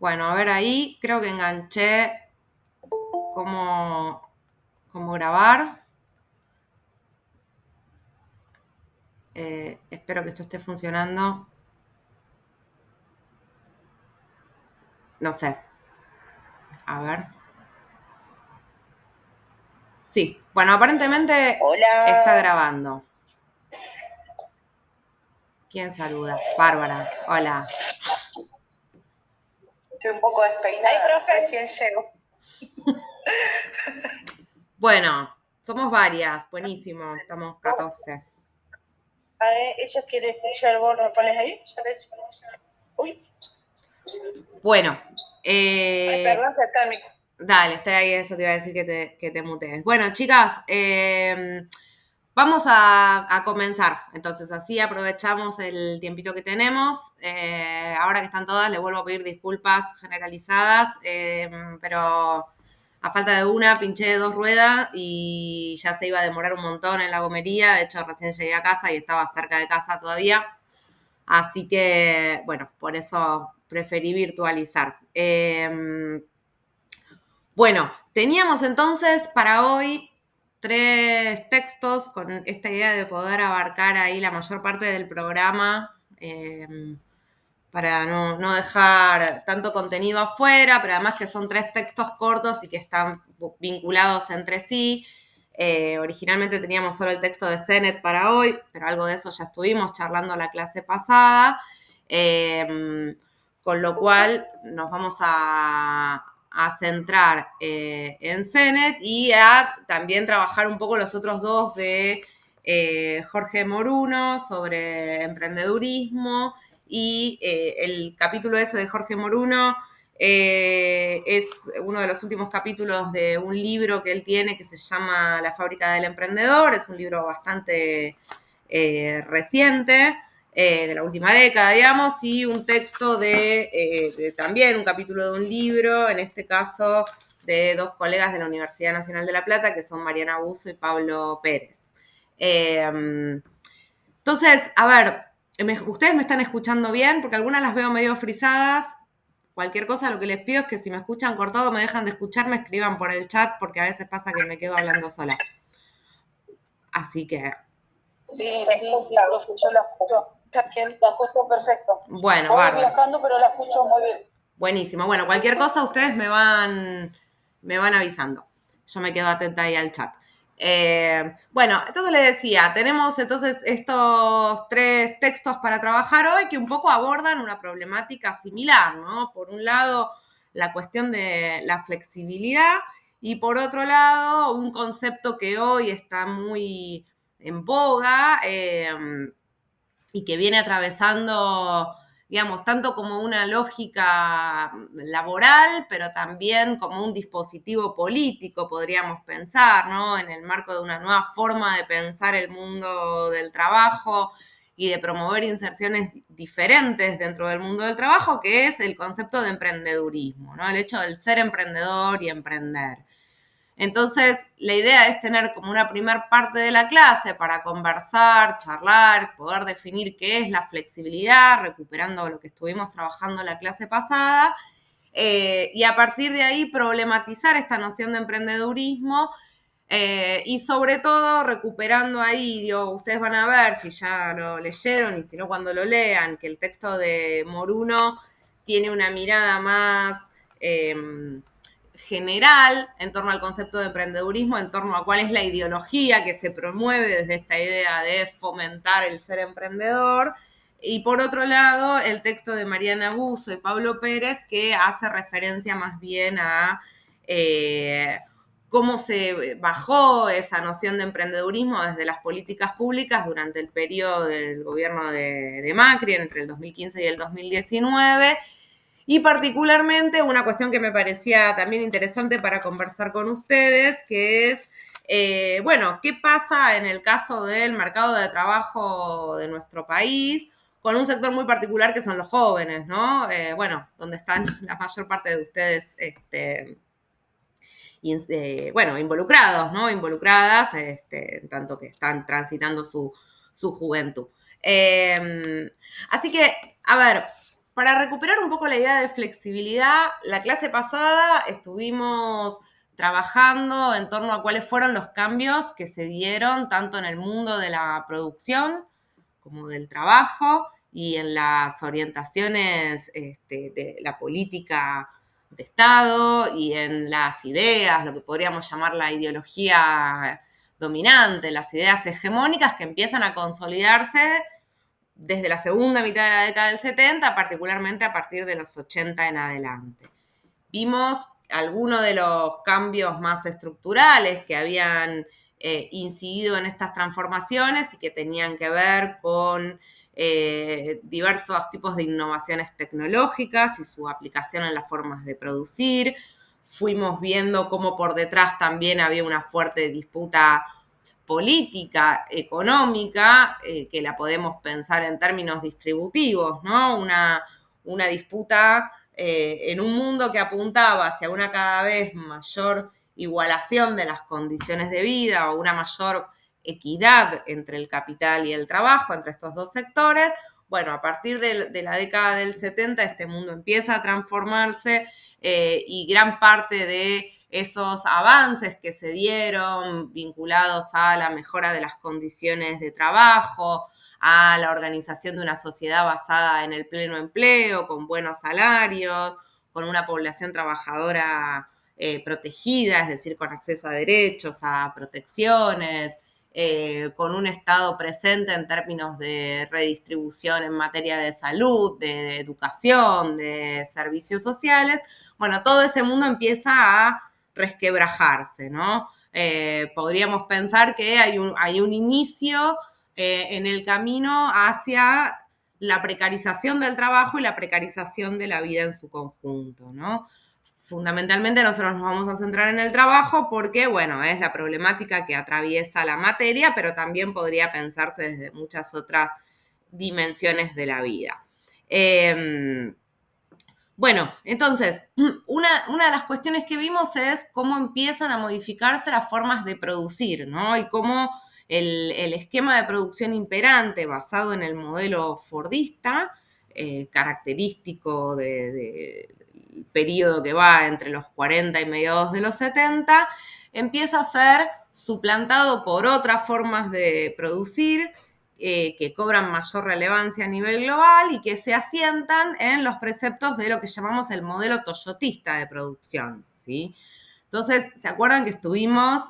Bueno, a ver ahí, creo que enganché cómo grabar. Espero que esto esté funcionando. No sé. A ver. Sí, bueno, aparentemente Hola. está grabando. ¿Quién saluda? Bárbara. Hola. Estoy un poco despeinada, recién llego. Bueno, somos varias. Buenísimo. Estamos 14. A ver, ella quiere escuchar, vos lo pones ahí. Uy, Bueno, perdón, se está en mi... dale, estoy ahí, eso te iba a decir que te mutees. Bueno, chicas, vamos a comenzar. Entonces, así aprovechamos el tiempito que tenemos. Ahora que están todas, les vuelvo a pedir disculpas generalizadas, pero a falta de una, pinché 2 ruedas y ya se iba a demorar un montón en la gomería. De hecho, recién llegué a casa y estaba cerca de casa todavía. Así que, bueno, por eso preferí virtualizar. Bueno, teníamos entonces para hoy 3 textos con esta idea de poder abarcar ahí la mayor parte del programa, para no dejar tanto contenido afuera, pero además que son 3 textos cortos y que están vinculados entre sí. Originalmente teníamos solo el texto de Sennett para hoy, pero algo de eso ya estuvimos charlando la clase pasada. Con lo cual nos vamos a centrar en Sennett y a también trabajar un poco los otros 2 de Jorge Moruno sobre emprendedurismo y el capítulo ese de Jorge Moruno es uno de los últimos capítulos de un libro que él tiene que se llama La fábrica del emprendedor, es un libro bastante reciente, de la última década, digamos, y un texto de también un capítulo de un libro, en este caso de 2 colegas de la Universidad Nacional de La Plata, que son Mariana Busso y Pablo Pérez. Entonces, a ver, ustedes me están escuchando bien, porque algunas las veo medio frisadas. Cualquier cosa, lo que les pido es que si me escuchan cortado, me dejan de escuchar, me escriban por el chat, porque a veces pasa que me quedo hablando sola. Así que, Sí, profe, yo la escucho. La escucho perfecto. bueno, Voy bárbaro. viajando, pero la escucho muy bien. Buenísimo. Bueno, cualquier cosa ustedes me van avisando. Yo me quedo atenta ahí al chat. Bueno, entonces le decía, tenemos entonces estos 3 textos para trabajar hoy que un poco abordan una problemática similar, ¿no? Por un lado, la cuestión de la flexibilidad y por otro lado, un concepto que hoy está muy en boga, y que viene atravesando, digamos, tanto como una lógica laboral, pero también como un dispositivo político, podríamos pensar, ¿no? En el marco de una nueva forma de pensar el mundo del trabajo y de promover inserciones diferentes dentro del mundo del trabajo, que es el concepto de emprendedurismo, ¿no? El hecho del ser emprendedor y emprender. Entonces, la idea es tener como una primer parte de la clase para conversar, charlar, poder definir qué es la flexibilidad, recuperando lo que estuvimos trabajando la clase pasada, y a partir de ahí problematizar esta noción de emprendedurismo, y sobre todo recuperando ahí, digo, ustedes van a ver si ya lo leyeron y si no cuando lo lean, que el texto de Moruno tiene una mirada más general en torno al concepto de emprendedurismo, en torno a cuál es la ideología que se promueve desde esta idea de fomentar el ser emprendedor. Y por otro lado, el texto de Mariana Busso y Pablo Pérez, que hace referencia más bien a cómo se bajó esa noción de emprendedurismo desde las políticas públicas durante el periodo del gobierno de Macri, entre el 2015 y el 2019, y particularmente una cuestión que me parecía también interesante para conversar con ustedes, que es, bueno, ¿qué pasa en el caso del mercado de trabajo de nuestro país con un sector muy particular que son los jóvenes, ¿no? Bueno, donde están la mayor parte de ustedes, bueno, involucrados, ¿no? Involucradas, en tanto que están transitando su juventud. Así que, a ver, para recuperar un poco la idea de flexibilidad, la clase pasada estuvimos trabajando en torno a cuáles fueron los cambios que se dieron tanto en el mundo de la producción como del trabajo y en las orientaciones de la política de Estado y en las ideas, lo que podríamos llamar la ideología dominante, las ideas hegemónicas que empiezan a consolidarse desde la segunda mitad de la década del 70, particularmente a partir de los 80 en adelante. Vimos algunos de los cambios más estructurales que habían incidido en estas transformaciones y que tenían que ver con diversos tipos de innovaciones tecnológicas y su aplicación en las formas de producir. Fuimos viendo cómo por detrás también había una fuerte disputa política, económica, que la podemos pensar en términos distributivos, ¿no? Una disputa en un mundo que apuntaba hacia una cada vez mayor igualación de las condiciones de vida o una mayor equidad entre el capital y el trabajo, entre estos dos sectores. Bueno, a partir de la década del 70 este mundo empieza a transformarse y gran parte de esos avances que se dieron vinculados a la mejora de las condiciones de trabajo, a la organización de una sociedad basada en el pleno empleo, con buenos salarios, con una población trabajadora protegida, es decir, con acceso a derechos, a protecciones, con un Estado presente en términos de redistribución en materia de salud, de educación, de servicios sociales. Bueno, todo ese mundo empieza a resquebrajarse, ¿no? Podríamos pensar que hay un inicio en el camino hacia la precarización del trabajo y la precarización de la vida en su conjunto, ¿no? Fundamentalmente nosotros nos vamos a centrar en el trabajo porque, bueno, es la problemática que atraviesa la materia, pero también podría pensarse desde muchas otras dimensiones de la vida. Bueno, entonces, una de las cuestiones que vimos es cómo empiezan a modificarse las formas de producir, ¿no? Y cómo el esquema de producción imperante basado en el modelo fordista, característico del periodo que va entre los 40 y mediados de los 70, empieza a ser suplantado por otras formas de producir que cobran mayor relevancia a nivel global y que se asientan en los preceptos de lo que llamamos el modelo toyotista de producción, ¿sí? Entonces, ¿se acuerdan que estuvimos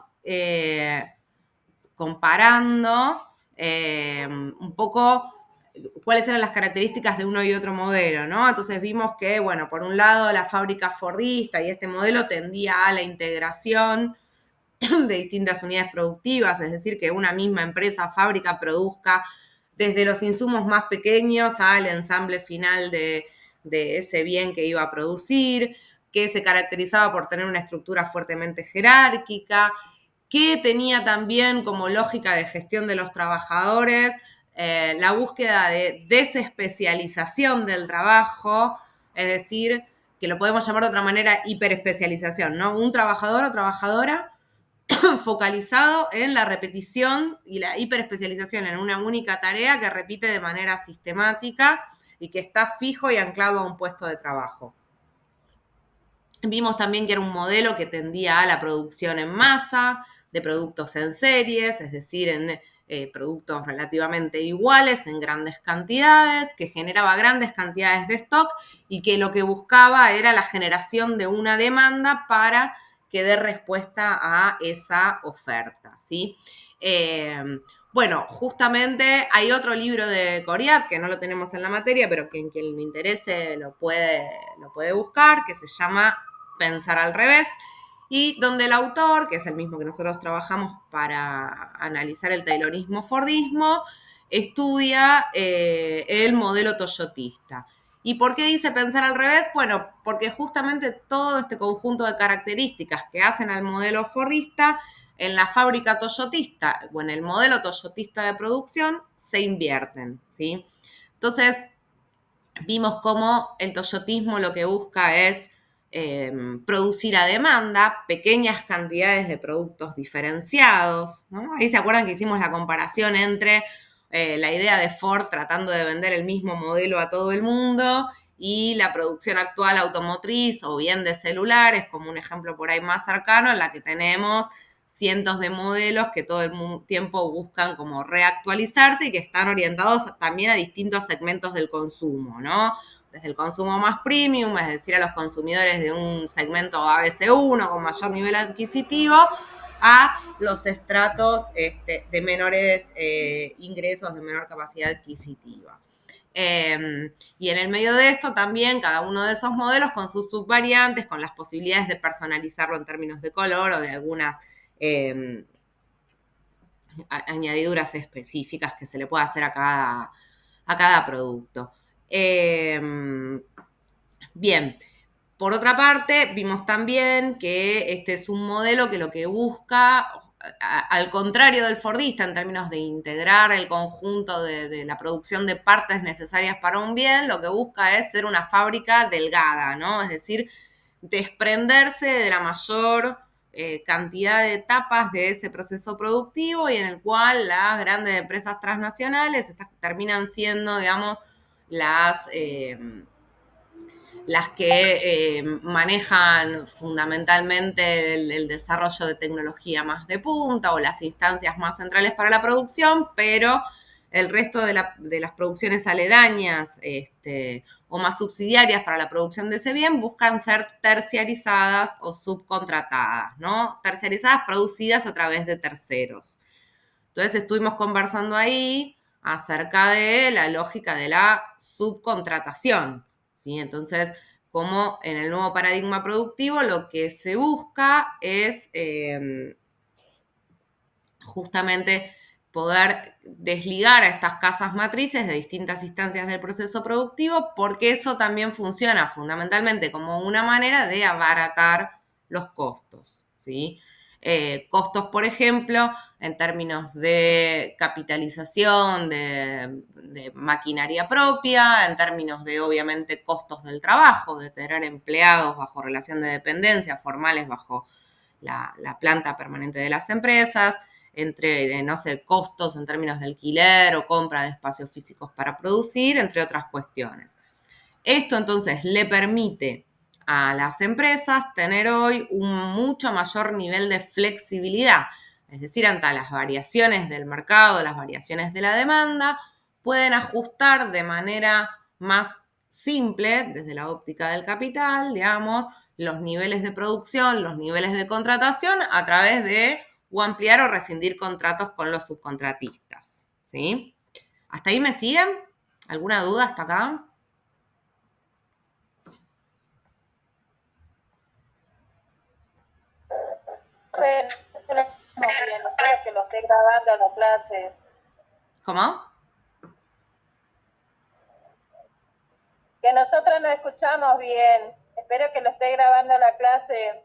comparando un poco cuáles eran las características de uno y otro modelo, ¿no? Entonces vimos que, bueno, por un lado la fábrica fordista y este modelo tendía a la integración de distintas unidades productivas, es decir, que una misma empresa, fábrica, produzca desde los insumos más pequeños al ensamble final de ese bien que iba a producir, que se caracterizaba por tener una estructura fuertemente jerárquica, que tenía también como lógica de gestión de los trabajadores la búsqueda de desespecialización del trabajo, es decir, que lo podemos llamar de otra manera hiperespecialización, ¿no? Un trabajador o trabajadora focalizado en la repetición y la hiperespecialización en una única tarea que repite de manera sistemática y que está fijo y anclado a un puesto de trabajo. Vimos también que era un modelo que tendía a la producción en masa, de productos en series, es decir, en productos relativamente iguales en grandes cantidades, que generaba grandes cantidades de stock y que lo que buscaba era la generación de una demanda para que dé respuesta a esa oferta, ¿sí? Bueno, justamente hay otro libro de Coriat, que no lo tenemos en la materia, pero que quien le interese lo puede buscar, que se llama Pensar al revés, y donde el autor, que es el mismo que nosotros trabajamos para analizar el taylorismo-fordismo, estudia el modelo toyotista. ¿Y por qué dice pensar al revés? Bueno, porque justamente todo este conjunto de características que hacen al modelo fordista en la fábrica toyotista o en el modelo toyotista de producción se invierten, ¿sí? Entonces, vimos cómo el toyotismo lo que busca es producir a demanda pequeñas cantidades de productos diferenciados, ¿no? Ahí se acuerdan que hicimos la comparación entre la idea de Ford tratando de vender el mismo modelo a todo el mundo y la producción actual automotriz o bien de celulares, como un ejemplo por ahí más cercano, en la que tenemos cientos de modelos que todo el tiempo buscan como reactualizarse y que están orientados también a distintos segmentos del consumo, ¿no? Desde el consumo más premium, es decir, a los consumidores de un segmento ABC1 con mayor nivel adquisitivo, a los estratos de menores ingresos, de menor capacidad adquisitiva. Y en el medio de esto también cada uno de esos modelos con sus subvariantes, con las posibilidades de personalizarlo en términos de color o de algunas añadiduras específicas que se le pueda hacer a cada producto. Bien, por otra parte, vimos también que este es un modelo que lo que busca, al contrario del Fordista, en términos de integrar el conjunto de la producción de partes necesarias para un bien, lo que busca es ser una fábrica delgada, ¿no? Es decir, desprenderse de la mayor cantidad de etapas de ese proceso productivo y en el cual las grandes empresas transnacionales terminan siendo, digamos, las que manejan fundamentalmente el desarrollo de tecnología más de punta o las instancias más centrales para la producción, pero el resto de las producciones aledañas o más subsidiarias para la producción de ese bien buscan ser terciarizadas o subcontratadas, ¿no? Terciarizadas producidas a través de terceros. Entonces estuvimos conversando ahí acerca de la lógica de la subcontratación, ¿sí? Entonces, como en el nuevo paradigma productivo lo que se busca es justamente poder desligar a estas casas matrices de distintas instancias del proceso productivo, porque eso también funciona fundamentalmente como una manera de abaratar los costos, ¿sí? Costos, por ejemplo, en términos de capitalización, de maquinaria propia, en términos de, obviamente, costos del trabajo, de tener empleados bajo relación de dependencia, formales bajo la planta permanente de las empresas, entre, no sé, costos en términos de alquiler o compra de espacios físicos para producir, entre otras cuestiones. Esto entonces le permite a las empresas tener hoy un mucho mayor nivel de flexibilidad, es decir, ante las variaciones del mercado, las variaciones de la demanda, pueden ajustar de manera más simple, desde la óptica del capital, digamos, los niveles de producción, los niveles de contratación a través de o ampliar o rescindir contratos con los subcontratistas, ¿sí? ¿Hasta ahí me siguen? ¿Alguna duda hasta acá? Que lo esté grabando la clase. ¿Cómo? Que nosotros no escuchamos bien. Espero que lo esté grabando la clase.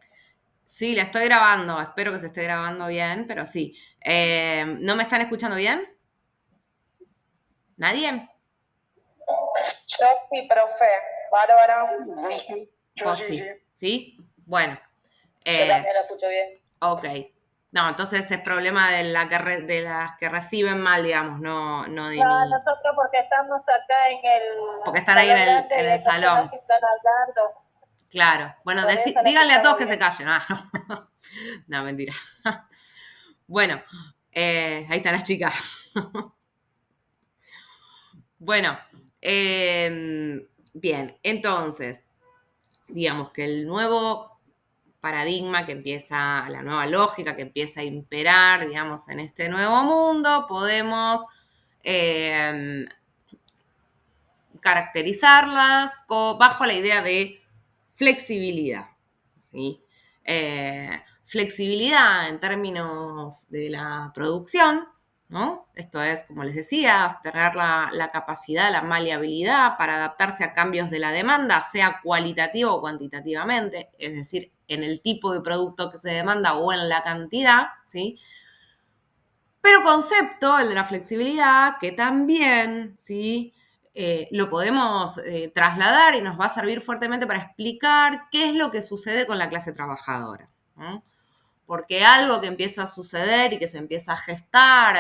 Sí, la estoy grabando. Espero que se esté grabando bien, pero sí. ¿No me están escuchando bien? ¿Nadie? Yo sí, profe. Bárbara. Vos sí. ¿Sí? Bueno. Yo también lo escucho bien. Ok. No, entonces es problema de las que reciben mal, digamos, no de No, mí. nosotros porque estamos acá en el Porque están ahí en el salón. Que están hablando. Claro. Bueno, díganle a todos que se callen. Ah, no. No, mentira. Bueno, ahí están las chicas. Bueno, bien, entonces, digamos que el nuevo paradigma que empieza, la nueva lógica que empieza a imperar, digamos, en este nuevo mundo, podemos caracterizarla bajo la idea de flexibilidad, ¿sí? Flexibilidad en términos de la producción, ¿no? Esto es, como les decía, tener la capacidad, la maleabilidad para adaptarse a cambios de la demanda, sea cualitativo o cuantitativamente, es decir, en el tipo de producto que se demanda o en la cantidad, ¿sí? Pero concepto, el de la flexibilidad, que también, ¿sí? Lo podemos trasladar y nos va a servir fuertemente para explicar qué es lo que sucede con la clase trabajadora, ¿no? Porque algo que empieza a suceder y que se empieza a gestar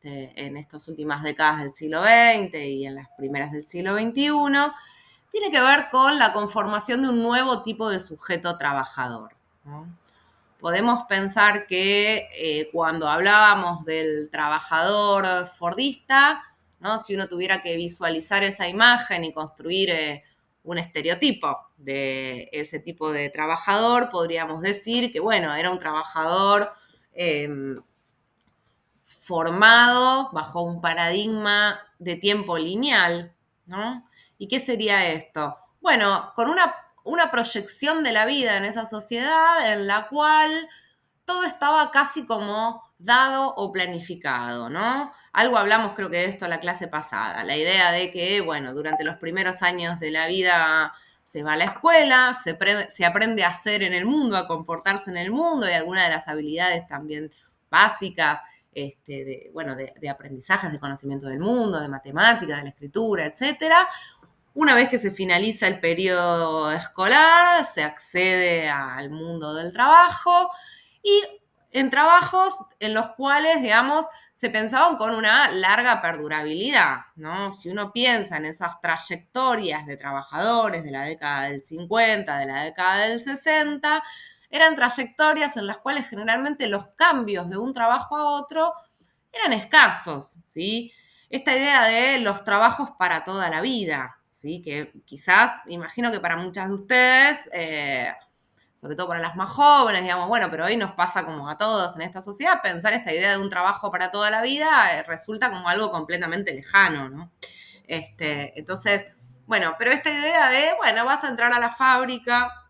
en estas últimas décadas del siglo XX y en las primeras del siglo XXI tiene que ver con la conformación de un nuevo tipo de sujeto trabajador, ¿no? Podemos pensar que cuando hablábamos del trabajador fordista, ¿no? Si uno tuviera que visualizar esa imagen y construir un estereotipo de ese tipo de trabajador, podríamos decir que, bueno, era un trabajador formado bajo un paradigma de tiempo lineal, ¿no? ¿Y qué sería esto? Bueno, con una proyección de la vida en esa sociedad en la cual todo estaba casi como dado o planificado, ¿no? Algo hablamos, creo que de esto en la clase pasada, la idea de que, bueno, durante los primeros años de la vida se va a la escuela, se aprende a hacer en el mundo, a comportarse en el mundo y algunas de las habilidades también básicas, de aprendizajes, de conocimiento del mundo, de matemáticas, de la escritura, etcétera. Una vez que se finaliza el periodo escolar, se accede al mundo del trabajo y en trabajos en los cuales, digamos, se pensaban con una larga perdurabilidad, ¿no? Si uno piensa en esas trayectorias de trabajadores de la década del 50, de la década del 60, eran trayectorias en las cuales generalmente los cambios de un trabajo a otro eran escasos, ¿sí? Esta idea de los trabajos para toda la vida, ¿sí? Que quizás, imagino que para muchas de ustedes, sobre todo para las más jóvenes, digamos, bueno, pero hoy nos pasa como a todos en esta sociedad, pensar esta idea de un trabajo para toda la vida resulta como algo completamente lejano, ¿no? Entonces, bueno, pero esta idea de, bueno, vas a entrar a la fábrica,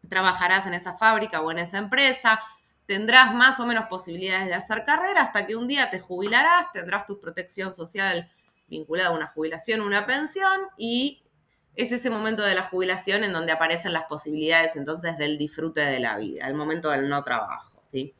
trabajarás en esa fábrica o en esa empresa, tendrás más o menos posibilidades de hacer carrera hasta que un día te jubilarás, tendrás tu protección social vinculada a una jubilación, una pensión, y es ese momento de la jubilación en donde aparecen las posibilidades entonces del disfrute de la vida, el momento del no trabajo, ¿sí?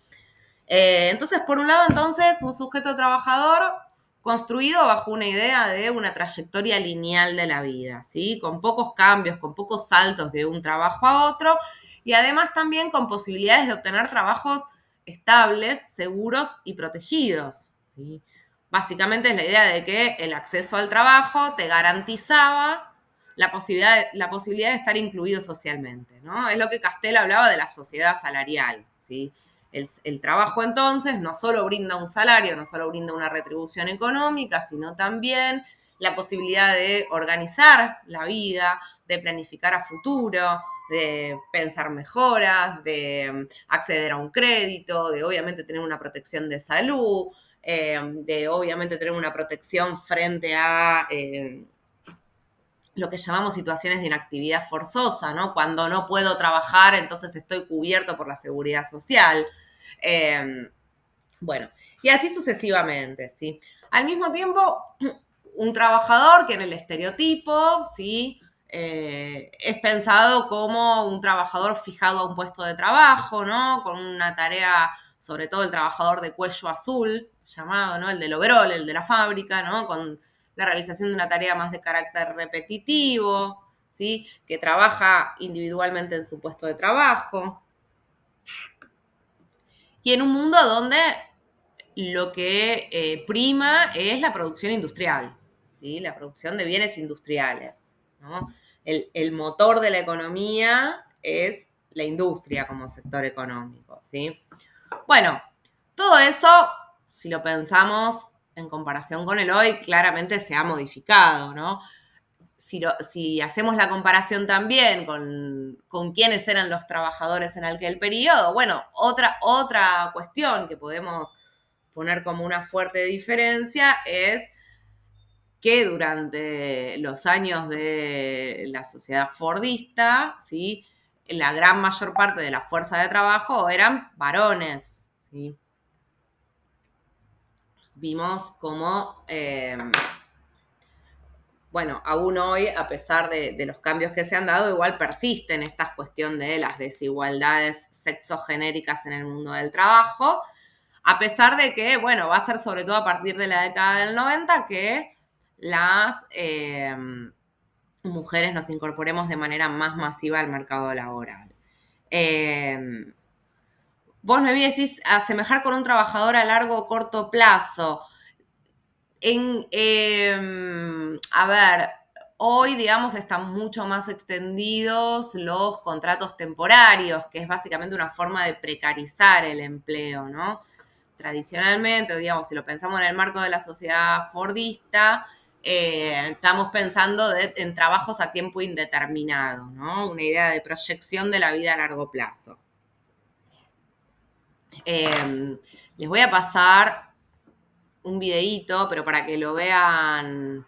Entonces, por un lado, entonces, un sujeto trabajador construido bajo una idea de una trayectoria lineal de la vida, ¿sí? Con pocos cambios, con pocos saltos de un trabajo a otro, y además también con posibilidades de obtener trabajos estables, seguros y protegidos, ¿sí? Básicamente es la idea de que el acceso al trabajo te garantizaba la posibilidad de estar incluido socialmente, ¿no? Es lo que Castell hablaba de la sociedad salarial, ¿sí? El trabajo entonces no solo brinda un salario, no solo brinda una retribución económica, sino también la posibilidad de organizar la vida, de planificar a futuro, de pensar mejoras, de acceder a un crédito, de obviamente tener una protección de salud, de obviamente tener una protección frente a lo que llamamos situaciones de inactividad forzosa, ¿no? Cuando no puedo trabajar, entonces estoy cubierto por la seguridad social. Bueno, y así sucesivamente, ¿sí? Al mismo tiempo, un trabajador que en el estereotipo, ¿sí? Es pensado como un trabajador fijado a un puesto de trabajo, ¿no? Con una tarea, sobre todo el trabajador de cuello azul, llamado, ¿no? El del overol, el de la fábrica, ¿no? Con la realización de una tarea más de carácter repetitivo, ¿sí? Que trabaja individualmente en su puesto de trabajo. Y en un mundo donde lo que prima es la producción industrial, ¿sí? La producción de bienes industriales, ¿no? El motor de la economía es la industria como sector económico, ¿sí? Bueno, todo eso, si lo pensamos en comparación con el hoy, claramente se ha modificado, ¿no? Si hacemos la comparación también con quiénes eran los trabajadores en aquel periodo, bueno, otra cuestión que podemos poner como una fuerte diferencia es que durante los años de la sociedad fordista, ¿sí? La gran mayor parte de la fuerza de trabajo eran varones, ¿sí? Vimos cómo bueno, aún hoy, a pesar de los cambios que se han dado, igual persisten estas cuestiones de las desigualdades sexogenéricas en el mundo del trabajo, a pesar de que, bueno, va a ser sobre todo a partir de la década del 90 que las mujeres nos incorporemos de manera más masiva al mercado laboral. Vos me decís asemejar con un trabajador a largo o corto plazo. A ver, Hoy, digamos, están mucho más extendidos los contratos temporarios, que es básicamente una forma de precarizar el empleo, ¿no? Tradicionalmente, digamos, si lo pensamos en el marco de la sociedad fordista, estamos pensando en trabajos a tiempo indeterminado, ¿no? Una idea de proyección de la vida a largo plazo. Les voy a pasar un videíto, pero para que lo vean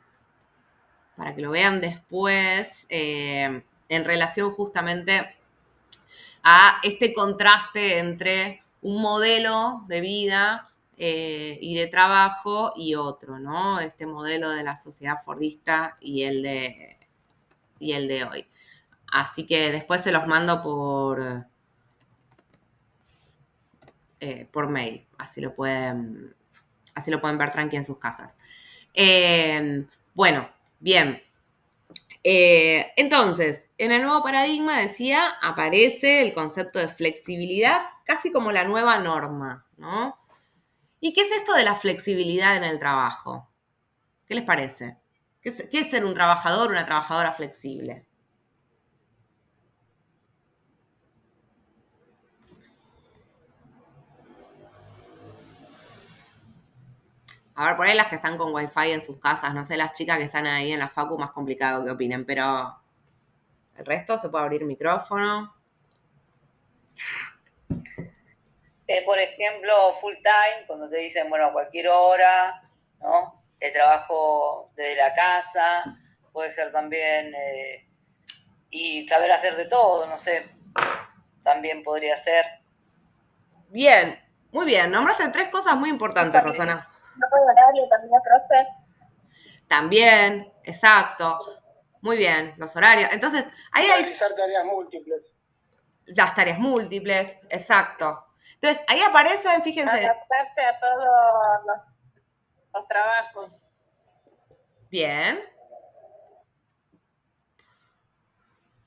después, en relación justamente a este contraste entre un modelo de vida y de trabajo y otro, ¿no? Este modelo de la sociedad fordista y el de hoy. Así que después se los mando por mail, así lo pueden ver tranqui en sus casas. Bueno, bien. Entonces, en el nuevo paradigma, decía, aparece el concepto de flexibilidad casi como la nueva norma, ¿no? ¿Y qué es esto de la flexibilidad en el trabajo? ¿Qué les parece? ¿Qué es ser un trabajador o una trabajadora flexible? A ver, por ahí las que están con wifi en sus casas, no sé, las chicas que están ahí en la facu, más complicado que opinen, pero el resto se puede abrir micrófono. Por ejemplo, full time, cuando te dicen, bueno, a cualquier hora, ¿no? El trabajo desde la casa, puede ser también, y saber hacer de todo, no sé, también podría ser. Bien, muy bien. Nombraste 3 cosas muy importantes, Rosana. No puede horario también, profe. También, exacto. Muy bien, los horarios. Entonces, ahí hay Realizar tareas múltiples. las tareas múltiples, exacto. Entonces, ahí aparecen, fíjense. Adaptarse a todos los trabajos. Bien.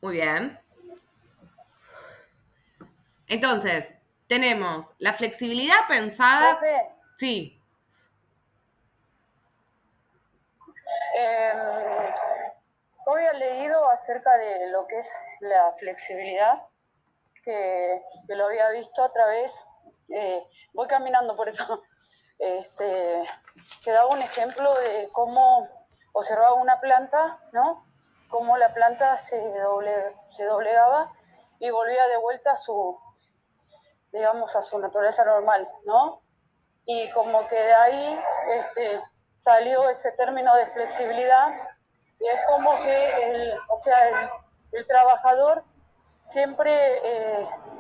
Muy bien. Entonces, tenemos la flexibilidad pensada. Profe, Sí. yo había leído acerca de lo que es la flexibilidad, que lo había visto a través, voy caminando por eso, que daba un ejemplo de cómo observaba una planta, ¿no? Cómo la planta se doblegaba y volvía de vuelta a su, digamos, a su naturaleza normal, ¿no? Y como que de ahí salió ese término de flexibilidad, y es como que el trabajador siempre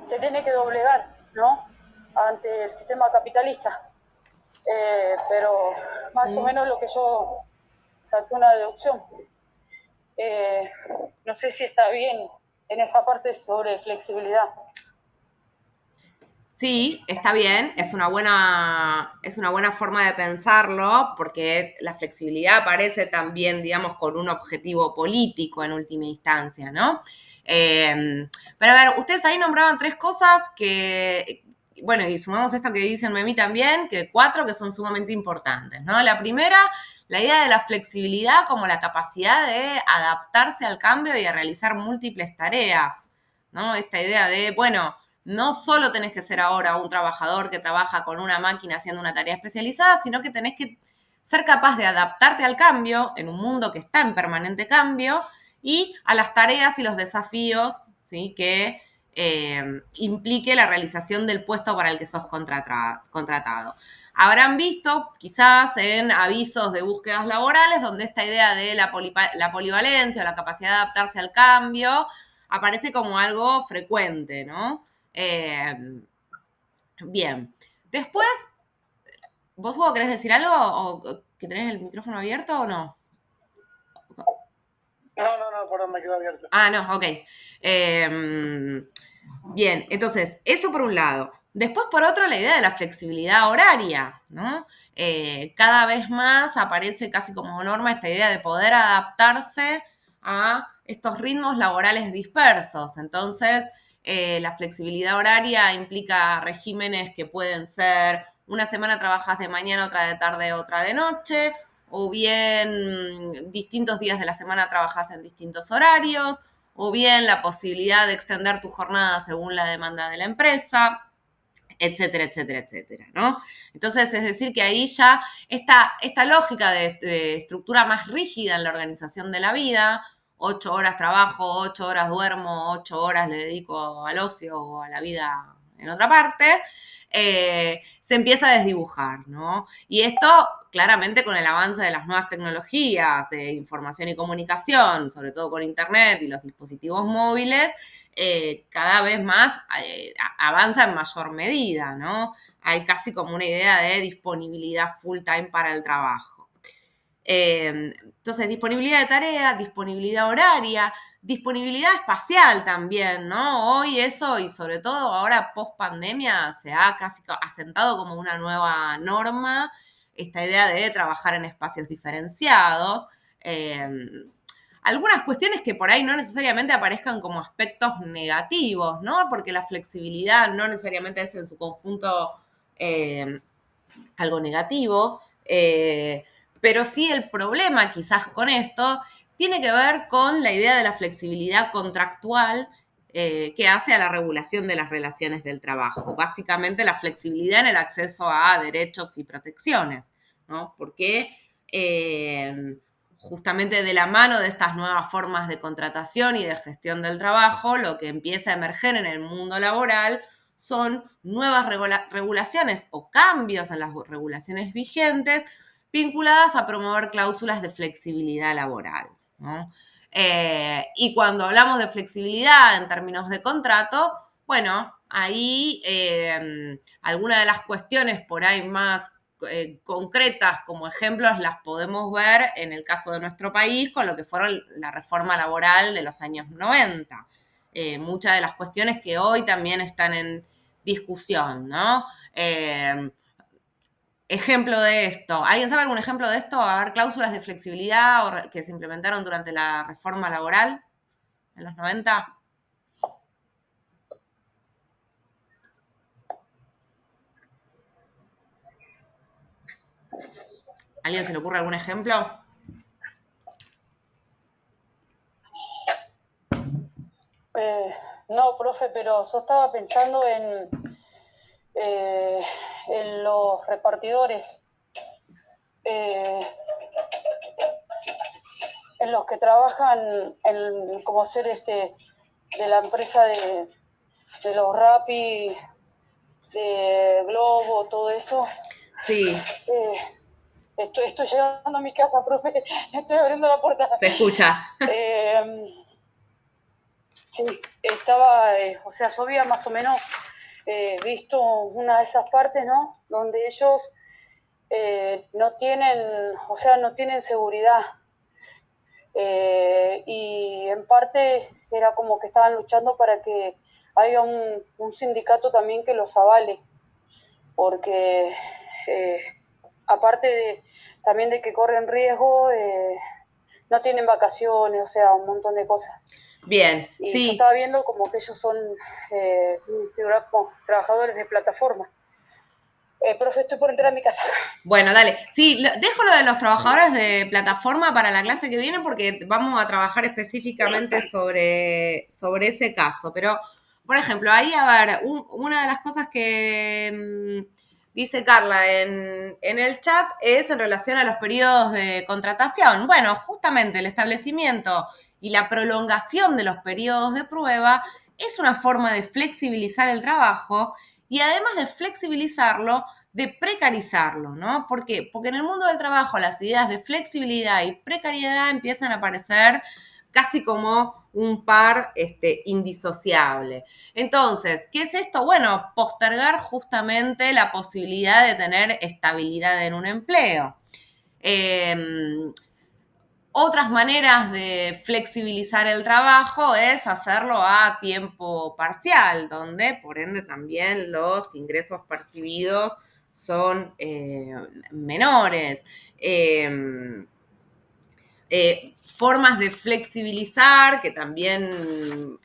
se tiene que doblegar, ¿no? Ante el sistema capitalista. Pero más o menos lo que yo saqué una deducción. No sé si está bien en esa parte sobre flexibilidad. Sí, está bien, es una buena forma de pensarlo, porque la flexibilidad aparece también, digamos, con un objetivo político en última instancia, ¿no? Pero a ver, ustedes ahí nombraban 3 cosas que, bueno, y sumamos esto que dicen Memi también, que 4 que son sumamente importantes, ¿no? La primera, la idea de la flexibilidad como la capacidad de adaptarse al cambio y a realizar múltiples tareas, ¿no? Esta idea de, bueno, no solo tenés que ser ahora un trabajador que trabaja con una máquina haciendo una tarea especializada, sino que tenés que ser capaz de adaptarte al cambio en un mundo que está en permanente cambio y a las tareas y los desafíos, ¿sí? Que implique la realización del puesto para el que sos contratado. Habrán visto quizás en avisos de búsquedas laborales donde esta idea de la polivalencia o la capacidad de adaptarse al cambio aparece como algo frecuente, ¿no? Bien. Después, ¿vos Hugo querés decir algo? ¿O que tenés el micrófono abierto o no? No, perdón, me quedó abierto. Ah, no, ok. Bien, entonces, eso por un lado. Después, por otro, la idea de la flexibilidad horaria, ¿no? Cada vez más aparece casi como norma esta idea de poder adaptarse a estos ritmos laborales dispersos. Entonces, la flexibilidad horaria implica regímenes que pueden ser una semana trabajas de mañana, otra de tarde, otra de noche, o bien distintos días de la semana trabajas en distintos horarios, o bien la posibilidad de extender tu jornada según la demanda de la empresa, etcétera, etcétera, etcétera, ¿no? Entonces, es decir, que ahí ya esta lógica de estructura más rígida en la organización de la vida, 8 horas trabajo, 8 horas duermo, 8 horas le dedico al ocio o a la vida en otra parte, se empieza a desdibujar, ¿no? Y esto claramente con el avance de las nuevas tecnologías de información y comunicación, sobre todo con Internet y los dispositivos móviles, cada vez más avanza en mayor medida, ¿no? Hay casi como una idea de disponibilidad full time para el trabajo. Entonces, disponibilidad de tarea, disponibilidad horaria, disponibilidad espacial también, ¿no? Hoy eso, y sobre todo ahora post pandemia, se ha casi asentado como una nueva norma, esta idea de trabajar en espacios diferenciados. Algunas cuestiones que por ahí no necesariamente aparezcan como aspectos negativos, ¿no? Porque la flexibilidad no necesariamente es en su conjunto algo negativo, pero sí el problema quizás con esto tiene que ver con la idea de la flexibilidad contractual que hace a la regulación de las relaciones del trabajo. Básicamente la flexibilidad en el acceso a derechos y protecciones, ¿no? Porque justamente de la mano de estas nuevas formas de contratación y de gestión del trabajo, lo que empieza a emerger en el mundo laboral son nuevas regulaciones o cambios en las regulaciones vigentes vinculadas a promover cláusulas de flexibilidad laboral, ¿no? Y cuando hablamos de flexibilidad en términos de contrato, bueno, ahí algunas de las cuestiones por ahí más concretas como ejemplos las podemos ver en el caso de nuestro país con lo que fueron la reforma laboral de los años 90. Muchas de las cuestiones que hoy también están en discusión, ¿no? Ejemplo de esto. ¿Alguien sabe algún ejemplo de esto? A ver, cláusulas de flexibilidad que se implementaron durante la reforma laboral en los 90. ¿Alguien se le ocurre algún ejemplo? No, profe, pero yo estaba pensando en los repartidores, en los que trabajan como ser de la empresa de los Rappi, de Globo, todo eso. Sí. Estoy llegando a mi casa, profe, estoy abriendo la puerta. Se escucha. Sí, estaba, o sea, yo había más o menos visto una de esas partes, ¿no? Donde ellos no tienen, o sea, no tienen seguridad. Y en parte era como que estaban luchando para que haya un sindicato también que los avale, porque aparte también de que corren riesgo, no tienen vacaciones, o sea, un montón de cosas. Bien, y sí. Yo estaba viendo como que ellos son trabajadores de plataforma. Profe, estoy por entrar a mi casa. Bueno, dale. Sí, dejo lo de los trabajadores de plataforma para la clase que viene porque vamos a trabajar específicamente sobre ese caso. Pero, por ejemplo, ahí, a ver, una de las cosas que dice Carla en el chat es en relación a los periodos de contratación. Bueno, justamente el establecimiento y la prolongación de los periodos de prueba es una forma de flexibilizar el trabajo y además de flexibilizarlo, de precarizarlo, ¿no? ¿Por qué? Porque en el mundo del trabajo las ideas de flexibilidad y precariedad empiezan a aparecer casi como un par indisociable. Entonces, ¿qué es esto? Bueno, postergar justamente la posibilidad de tener estabilidad en un empleo. Otras maneras de flexibilizar el trabajo es hacerlo a tiempo parcial, donde por ende también los ingresos percibidos son menores. Formas de flexibilizar que también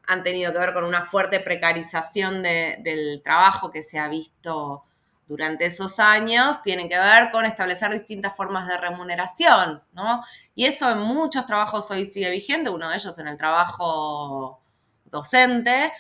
han tenido que ver con una fuerte precarización del trabajo que se ha visto durante esos años tienen que ver con establecer distintas formas de remuneración, ¿no? Y eso en muchos trabajos hoy sigue vigente, uno de ellos en el trabajo docente.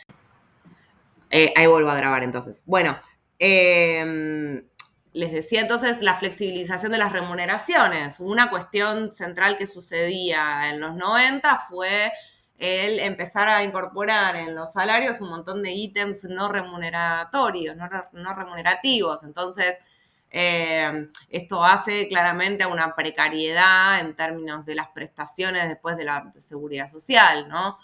Ahí vuelvo a grabar entonces. Bueno, les decía entonces la flexibilización de las remuneraciones. Una cuestión central que sucedía en los 90 fue el empezar a incorporar en los salarios un montón de ítems no remuneratorios, no remunerativos. Entonces, esto hace claramente a una precariedad en términos de las prestaciones después de la seguridad social, ¿no?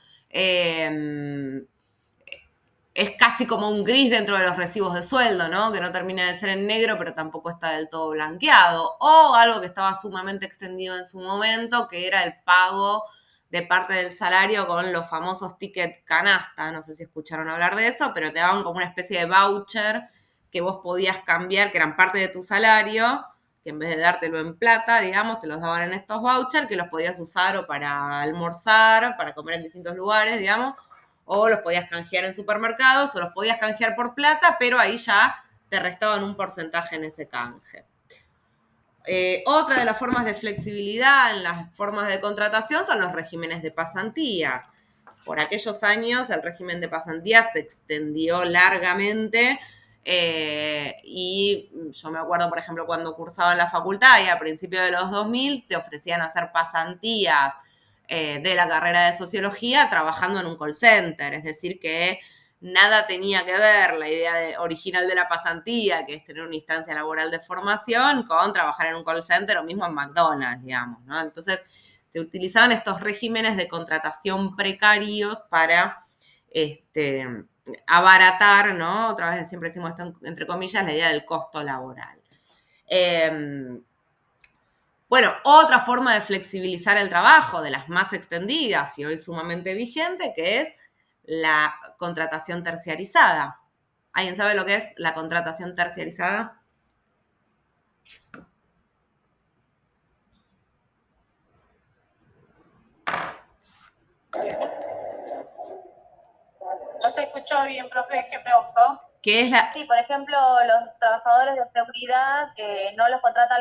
Es casi como un gris dentro de los recibos de sueldo, ¿no? Que no termina de ser en negro, pero tampoco está del todo blanqueado. O algo que estaba sumamente extendido en su momento, que era el pago de parte del salario con los famosos ticket canasta. No sé si escucharon hablar de eso, pero te daban como una especie de voucher que vos podías cambiar, que eran parte de tu salario, que en vez de dártelo en plata, digamos, te los daban en estos vouchers, que los podías usar o para almorzar, para comer en distintos lugares, digamos, o los podías canjear en supermercados, o los podías canjear por plata, pero ahí ya te restaban un porcentaje en ese canje. Otra de las formas de flexibilidad en las formas de contratación son los regímenes de pasantías. Por aquellos años el régimen de pasantías se extendió largamente y yo me acuerdo, por ejemplo, cuando cursaba en la facultad y a principios de los 2000 te ofrecían hacer pasantías de la carrera de sociología trabajando en un call center, es decir que nada tenía que ver la idea original de la pasantía, que es tener una instancia laboral de formación, con trabajar en un call center o mismo en McDonald's, digamos, ¿no? Entonces, se utilizaban estos regímenes de contratación precarios para abaratar, ¿no? Otra vez siempre decimos esto entre comillas, la idea del costo laboral. Bueno, otra forma de flexibilizar el trabajo, de las más extendidas y hoy sumamente vigente, que es la contratación terciarizada. ¿Alguien sabe lo que es la contratación terciarizada? No se escuchó bien, profe, ¿qué preguntó? ¿Qué es la...? Sí, por ejemplo, los trabajadores de seguridad que no los contrata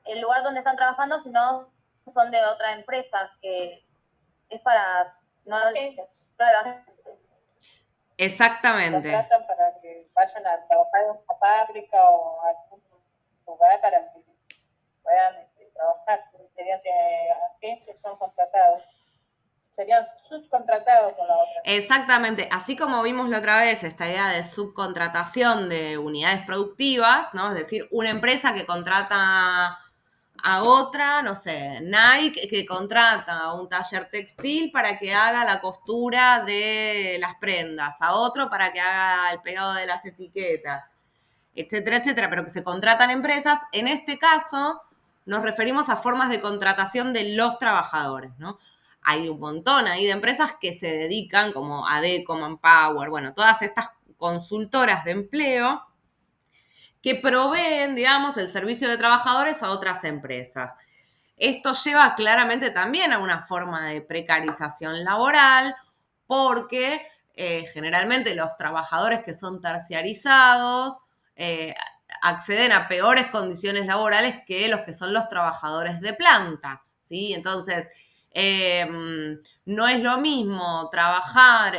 el lugar donde están trabajando, sino son de otra empresa, que es para... No, agencias. Claro, Exactamente. Contratan para que vayan a trabajar en una fábrica o a algún lugar para que puedan trabajar. Mediante agencias son contratados. Serían subcontratados con la otra. Exactamente, así como vimos la otra vez esta idea de subcontratación de unidades productivas, ¿no? Es decir, una empresa que contrata a otra, no sé, Nike que contrata a un taller textil para que haga la costura de las prendas, a otro para que haga el pegado de las etiquetas, etcétera, etcétera, pero que se contratan empresas. En este caso nos referimos a formas de contratación de los trabajadores, ¿no? Hay un montón ahí de empresas que se dedican, como Adecco, Manpower, bueno, todas estas consultoras de empleo que proveen, digamos, el servicio de trabajadores a otras empresas. Esto lleva claramente también a una forma de precarización laboral porque generalmente los trabajadores que son terciarizados acceden a peores condiciones laborales que los que son los trabajadores de planta, ¿sí? Entonces, no es lo mismo trabajar,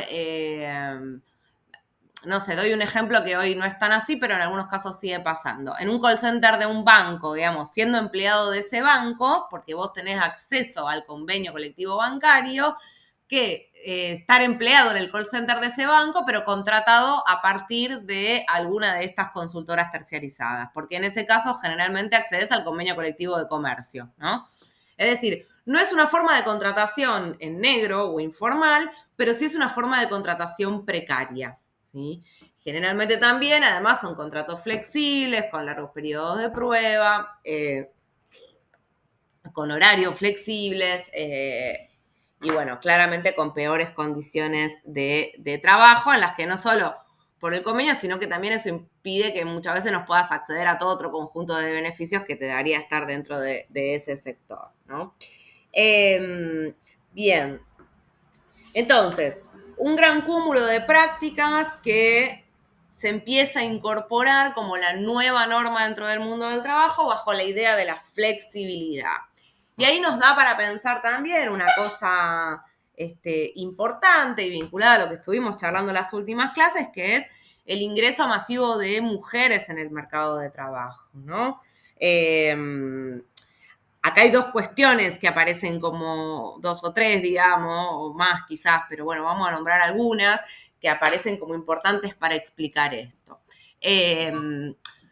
no sé, doy un ejemplo que hoy no es tan así, pero en algunos casos sigue pasando. En un call center de un banco, digamos, siendo empleado de ese banco, porque vos tenés acceso al convenio colectivo bancario, que estar empleado en el call center de ese banco, pero contratado a partir de alguna de estas consultoras terciarizadas, porque en ese caso generalmente accedes al convenio colectivo de comercio, ¿no? Es decir, no es una forma de contratación en negro o informal, pero sí es una forma de contratación precaria, ¿sí? Generalmente también, además, son contratos flexibles, con largos periodos de prueba, con horarios flexibles, y bueno, claramente con peores condiciones de trabajo, en las que no solo por el convenio, sino que también eso impide que muchas veces no puedas acceder a todo otro conjunto de beneficios que te daría estar dentro de ese sector, ¿no? Bien, entonces, un gran cúmulo de prácticas que se empieza a incorporar como la nueva norma dentro del mundo del trabajo bajo la idea de la flexibilidad. Y ahí nos da para pensar también una cosa importante y vinculada a lo que estuvimos charlando en las últimas clases, que es el ingreso masivo de mujeres en el mercado de trabajo, ¿no? Acá hay dos cuestiones que aparecen como dos o tres, digamos, o más quizás, pero bueno, vamos a nombrar algunas que aparecen como importantes para explicar esto.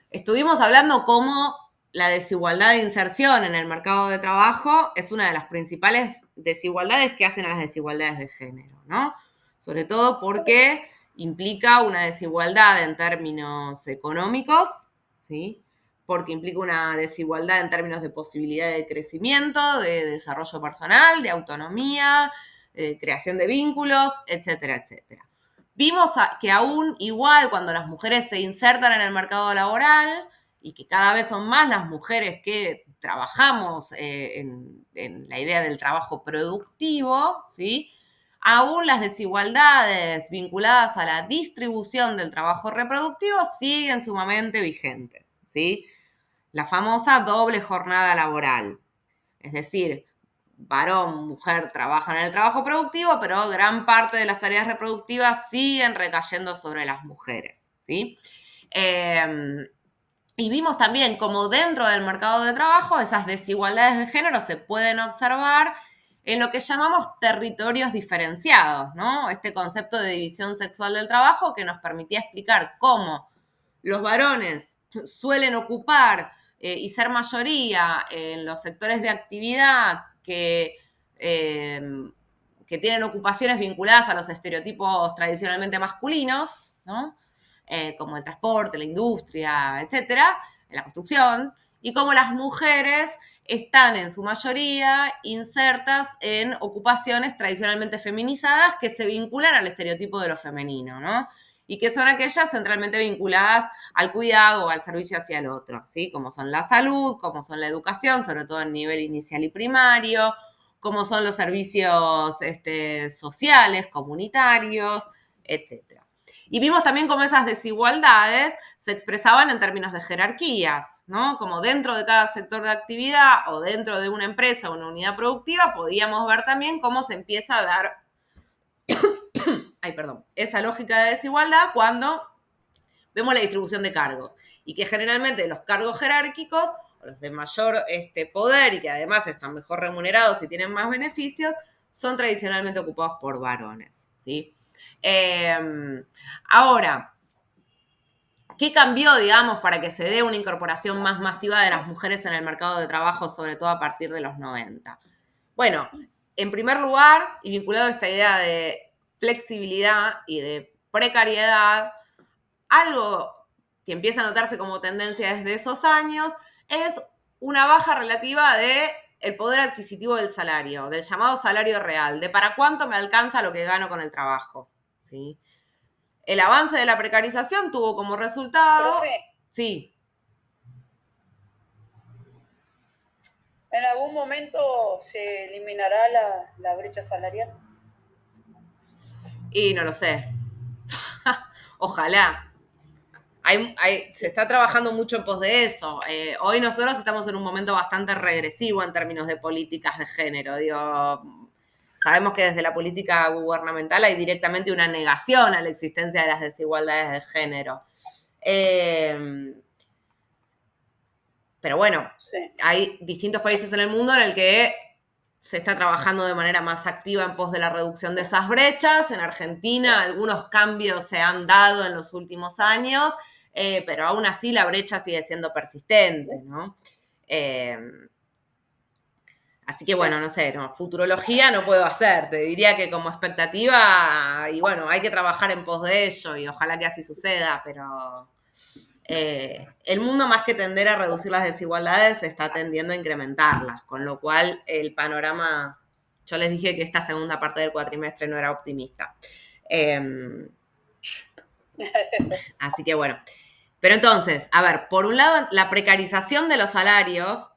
Estuvimos hablando cómo la desigualdad de inserción en el mercado de trabajo es una de las principales desigualdades que hacen a las desigualdades de género, ¿no? Sobre todo porque implica una desigualdad en términos económicos, ¿sí? Porque implica una desigualdad en términos de posibilidad de crecimiento, de desarrollo personal, de autonomía, de creación de vínculos, etcétera, etcétera. Vimos que aún igual cuando las mujeres se insertan en el mercado laboral y que cada vez son más las mujeres que trabajamos en la idea del trabajo productivo, ¿sí? Aún las desigualdades vinculadas a la distribución del trabajo reproductivo siguen sumamente vigentes, ¿sí? La famosa doble jornada laboral. Es decir, varón, mujer trabajan en el trabajo productivo, pero gran parte de las tareas reproductivas siguen recayendo sobre las mujeres, ¿sí? Y vimos también cómo dentro del mercado de trabajo esas desigualdades de género se pueden observar en lo que llamamos territorios diferenciados, ¿no? Este concepto de división sexual del trabajo que nos permitía explicar cómo los varones suelen ocupar y ser mayoría en los sectores de actividad que tienen ocupaciones vinculadas a los estereotipos tradicionalmente masculinos, ¿no? Como el transporte, la industria, etcétera, en la construcción, y cómo las mujeres están en su mayoría insertas en ocupaciones tradicionalmente feminizadas que se vinculan al estereotipo de lo femenino, ¿no? Y que son aquellas centralmente vinculadas al cuidado o al servicio hacia el otro, ¿sí? Como son la salud, como son la educación, sobre todo en nivel inicial y primario, como son los servicios sociales, comunitarios, etcétera. Y vimos también cómo esas desigualdades se expresaban en términos de jerarquías, ¿no? Como dentro de cada sector de actividad o dentro de una empresa o una unidad productiva, podíamos ver también cómo se empieza a dar esa lógica de desigualdad cuando vemos la distribución de cargos. Y que generalmente los cargos jerárquicos, o los de mayor poder y que además están mejor remunerados y tienen más beneficios, son tradicionalmente ocupados por varones, ¿sí? Ahora, ¿qué cambió, digamos, para que se dé una incorporación más masiva de las mujeres en el mercado de trabajo, sobre todo a partir de los 90? Bueno, en primer lugar, y vinculado a esta idea de flexibilidad y de precariedad, algo que empieza a notarse como tendencia desde esos años es una baja relativa del poder adquisitivo del salario, del llamado salario real, de para cuánto me alcanza lo que gano con el trabajo, ¿sí? El avance de la precarización tuvo como resultado... Profe, Sí. ¿en algún momento se eliminará la brecha salarial? Y no lo sé. Ojalá. Se está trabajando mucho en pos de eso. Hoy nosotros estamos en un momento bastante regresivo en términos de políticas de género. Digo, sabemos que desde la política gubernamental hay directamente una negación a la existencia de las desigualdades de género. Pero bueno, sí, hay distintos países en el mundo en el que se está trabajando de manera más activa en pos de la reducción de esas brechas. En Argentina algunos cambios se han dado en los últimos años, pero aún así la brecha sigue siendo persistente, ¿no? Así que bueno, no sé, futurología no puedo hacer. Te diría que como expectativa, y bueno, hay que trabajar en pos de ello y ojalá que así suceda, pero... el mundo más que tender a reducir las desigualdades está tendiendo a incrementarlas, con lo cual el panorama, yo les dije que esta segunda parte del cuatrimestre no era optimista. Así que bueno, pero entonces, a ver, por un lado la precarización de los salarios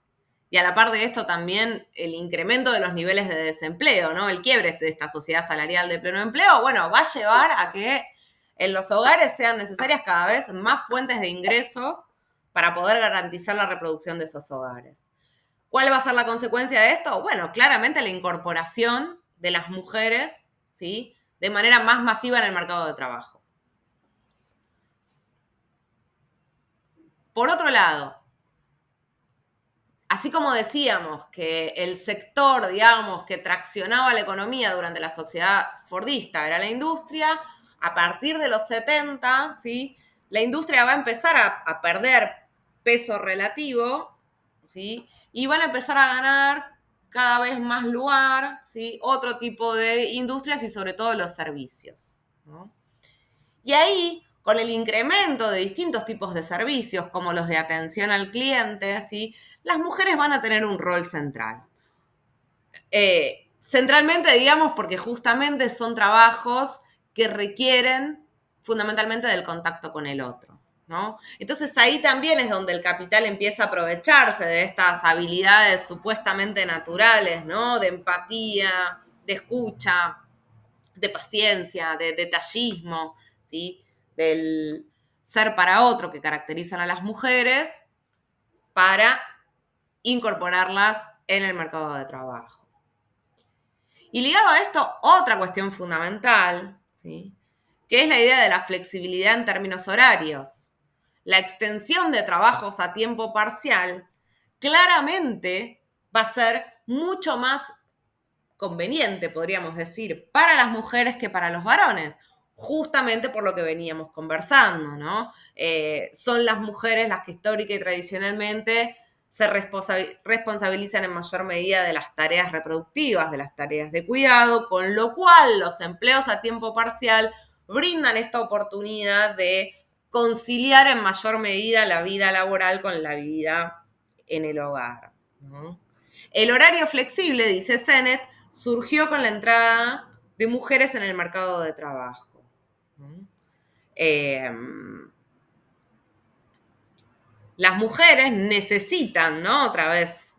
y a la par de esto también el incremento de los niveles de desempleo, ¿no? El quiebre de esta sociedad salarial de pleno empleo, bueno, va a llevar a que en los hogares sean necesarias cada vez más fuentes de ingresos para poder garantizar la reproducción de esos hogares. ¿Cuál va a ser la consecuencia de esto? Bueno, claramente la incorporación de las mujeres, ¿sí?, de manera más masiva en el mercado de trabajo. Por otro lado, así como decíamos que el sector, digamos, que traccionaba la economía durante la sociedad fordista era la industria, a partir de los 70, ¿sí?, la industria va a empezar a perder peso relativo, ¿sí?, y van a empezar a ganar cada vez más lugar, ¿sí?, otro tipo de industrias y sobre todo los servicios, ¿no? Y ahí, con el incremento de distintos tipos de servicios, como los de atención al cliente, ¿sí?, las mujeres van a tener un rol central. Centralmente, digamos, porque justamente son trabajos que requieren fundamentalmente del contacto con el otro, ¿no? Entonces ahí también es donde el capital empieza a aprovecharse de estas habilidades supuestamente naturales, ¿no?, de empatía, de escucha, de paciencia, de detallismo, ¿sí?, del ser para otro que caracterizan a las mujeres para incorporarlas en el mercado de trabajo. Y ligado a esto, otra cuestión fundamental, ¿sí?, que es la idea de la flexibilidad en términos horarios. La extensión de trabajos a tiempo parcial claramente va a ser mucho más conveniente, podríamos decir, para las mujeres que para los varones, justamente por lo que veníamos conversando, ¿no? Son las mujeres las que histórica y tradicionalmente se responsabilizan en mayor medida de las tareas reproductivas, de las tareas de cuidado, con lo cual los empleos a tiempo parcial brindan esta oportunidad de conciliar en mayor medida la vida laboral con la vida en el hogar, ¿no? El horario flexible, dice Sennett, surgió con la entrada de mujeres en el mercado de trabajo. Las mujeres necesitan, ¿no?, otra vez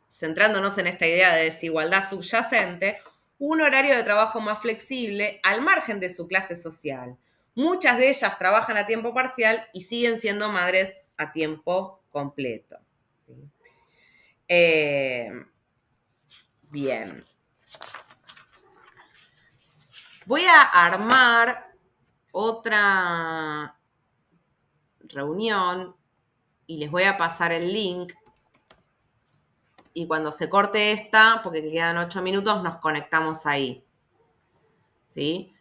centrándonos en esta idea de desigualdad subyacente, un horario de trabajo más flexible al margen de su clase social. Muchas de ellas trabajan a tiempo parcial y siguen siendo madres a tiempo completo, ¿sí? Bien. Voy a armar otra reunión y les voy a pasar el link. Y cuando se corte esta, porque quedan 8 minutos, nos conectamos ahí, ¿sí?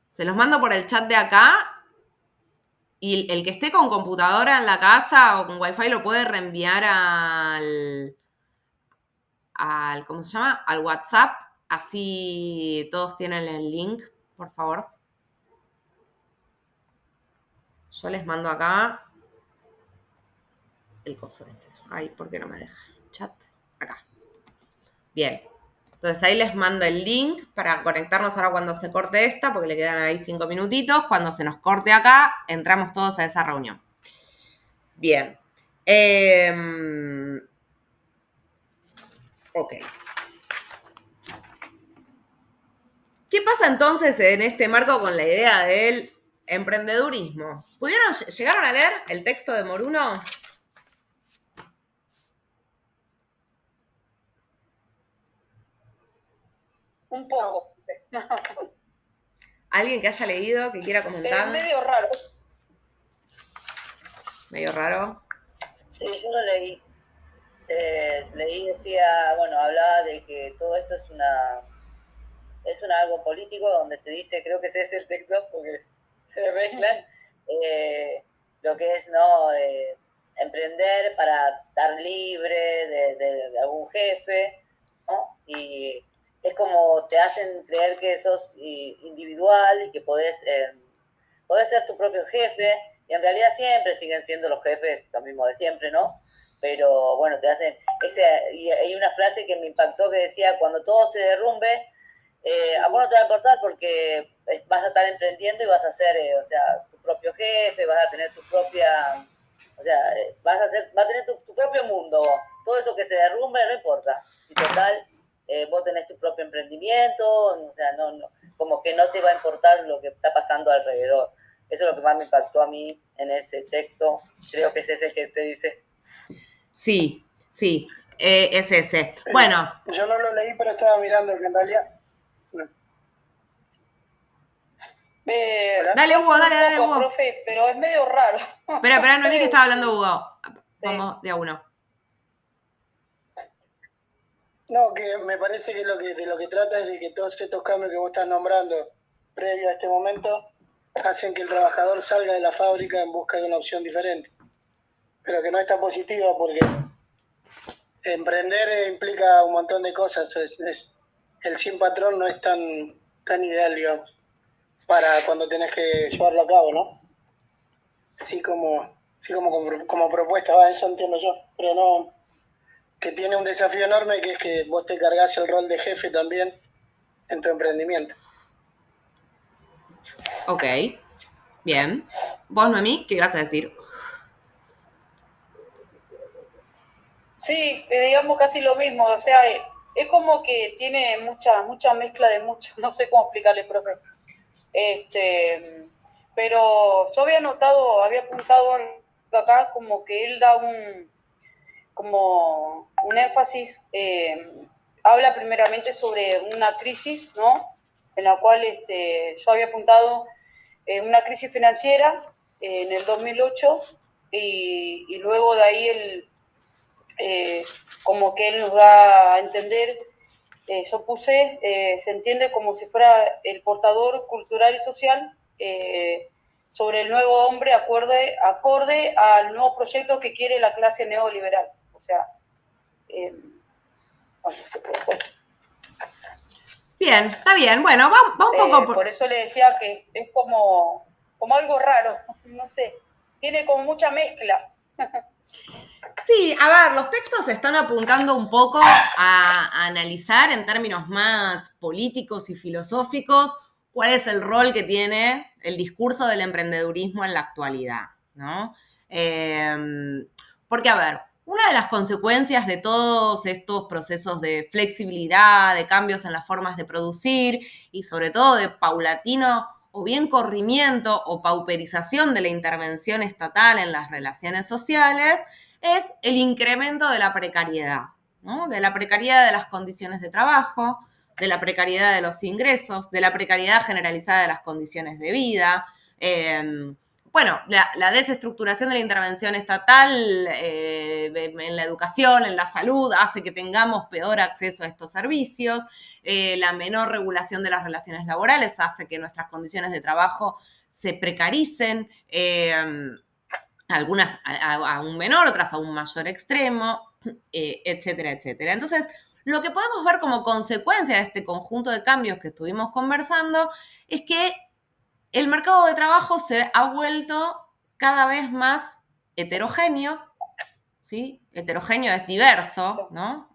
Se los mando por el chat de acá, y el que esté con computadora en la casa o con wifi lo puede reenviar ¿cómo se llama?, al WhatsApp, así todos tienen el link, por favor. Yo les mando acá el coso este. Ay, ¿por qué no me deja? Chat, acá. Bien. Entonces ahí les mando el link para conectarnos ahora cuando se corte esta, porque le quedan ahí 5 minutitos. Cuando se nos corte acá, entramos todos a esa reunión. Bien. Ok. ¿Qué pasa entonces en este marco con la idea del emprendedurismo? ¿Llegaron a leer el texto de Moruno? Un poco. ¿Alguien que haya leído, que quiera comentar? Es medio raro. Medio raro. Sí, yo lo leí. Decía, bueno, hablaba de que todo esto es algo político, donde te dice, creo que ese es el texto, porque se me mezclan, lo que es, ¿no?, emprender para estar libre de algún jefe, ¿no? Y es como te hacen creer que sos individual y que podés ser tu propio jefe, y en realidad siempre siguen siendo los jefes lo mismo de siempre, ¿no? Pero bueno, te hacen y hay una frase que me impactó que decía, cuando todo se derrumbe, a vos no te va a importar porque vas a estar emprendiendo y vas a ser, tu propio jefe, vas a tener tu propia, vas a tener tu propio mundo vos. Todo eso que se derrumbe no importa. Y total, vos tenés tu propio emprendimiento, como que no te va a importar lo que está pasando alrededor. Eso es lo que más me impactó a mí en ese texto. Creo que es ese que te dice. Sí, sí, es ese. Bueno. Yo no lo leí, pero estaba mirando que en realidad... Dale, Hugo, dale, poco, Hugo. profe, pero es medio raro. Espera, no vi que estaba hablando Hugo. Vamos de a uno. No, que me parece que de lo que trata es de que todos estos cambios que vos estás nombrando previo a este momento hacen que el trabajador salga de la fábrica en busca de una opción diferente. Pero que no está positiva porque emprender implica un montón de cosas. El sin patrón no es tan ideal, digamos, para cuando tenés que llevarlo a cabo, ¿no? Sí como propuesta, eso entiendo yo, pero no, que tiene un desafío enorme, que es que vos te cargas el rol de jefe también en tu emprendimiento. Ok, bien. ¿Vos, Noemí, qué ibas a decir? Sí, digamos casi lo mismo, o sea, es como que tiene mucha mezcla de mucho, no sé cómo explicarle, profe. Pero yo había apuntado acá como que él da como un énfasis, habla primeramente sobre una crisis, ¿no? En la cual yo había apuntado una crisis financiera en el 2008 y luego de ahí como que él nos da a entender, yo puse, se entiende como si fuera el portador cultural y social sobre el nuevo hombre acorde al nuevo proyecto que quiere la clase neoliberal. O sea, Bien, está bien. Bueno, va un poco por eso le decía que es como algo raro, no sé, tiene como mucha mezcla. Sí, a ver, los textos están apuntando un poco a analizar en términos más políticos y filosóficos cuál es el rol que tiene el discurso del emprendedurismo en la actualidad, ¿no? Porque, a ver, una de las consecuencias de todos estos procesos de flexibilidad, de cambios en las formas de producir y sobre todo de paulatino o bien corrimiento o pauperización de la intervención estatal en las relaciones sociales es el incremento de la precariedad, ¿no? De la precariedad de las condiciones de trabajo, de la precariedad de los ingresos, de la precariedad generalizada de las condiciones de vida. Bueno, la desestructuración de la intervención estatal en la educación, en la salud, hace que tengamos peor acceso a estos servicios. La menor regulación de las relaciones laborales hace que nuestras condiciones de trabajo se precaricen. Algunas a un menor, otras a un mayor extremo, etcétera, etcétera. Entonces, lo que podemos ver como consecuencia de este conjunto de cambios que estuvimos conversando es que el mercado de trabajo se ha vuelto cada vez más heterogéneo, ¿sí? Heterogéneo es diverso, ¿no?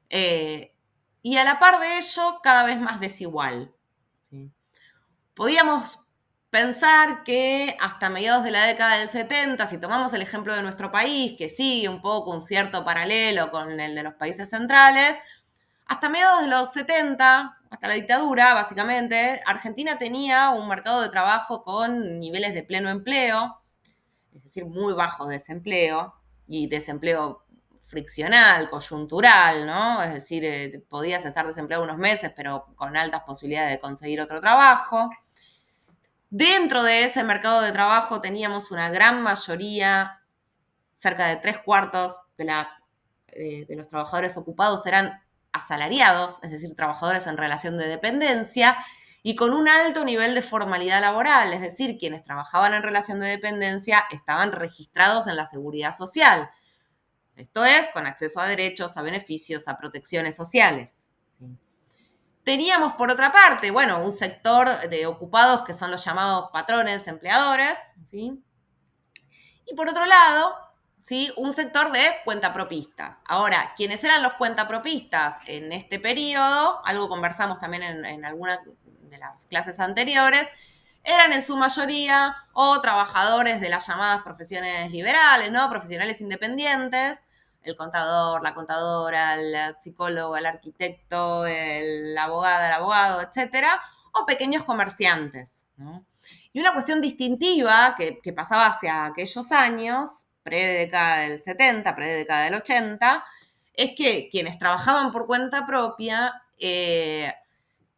Y a la par de ello, cada vez más desigual, ¿sí? Podíamos pensar que hasta mediados de la década del 70, si tomamos el ejemplo de nuestro país, que sigue un poco un cierto paralelo con el de los países centrales, hasta mediados de los 70, hasta la dictadura, básicamente, Argentina tenía un mercado de trabajo con niveles de pleno empleo, es decir, muy bajo desempleo, y desempleo friccional, coyuntural, ¿no? Es decir, podías estar desempleado unos meses, pero con altas posibilidades de conseguir otro trabajo. Dentro de ese mercado de trabajo teníamos una gran mayoría, cerca de 3/4 de los trabajadores ocupados eran asalariados, es decir, trabajadores en relación de dependencia, y con un alto nivel de formalidad laboral, es decir, quienes trabajaban en relación de dependencia estaban registrados en la seguridad social. Esto es, con acceso a derechos, a beneficios, a protecciones sociales. Teníamos, por otra parte, bueno, un sector de ocupados que son los llamados patrones, empleadores, ¿sí? Y por otro lado, ¿sí? Un sector de cuentapropistas. Ahora, ¿quiénes eran los cuentapropistas en este periodo? Algo conversamos también en alguna de las clases anteriores. Eran en su mayoría o trabajadores de las llamadas profesiones liberales, ¿no? Profesionales independientes, el contador, la contadora, el psicólogo, el arquitecto, la abogada, el abogado, etcétera, o pequeños comerciantes, ¿no? Y una cuestión distintiva que pasaba hacia aquellos años, pre-década del 70, pre-década del 80, es que quienes trabajaban por cuenta propia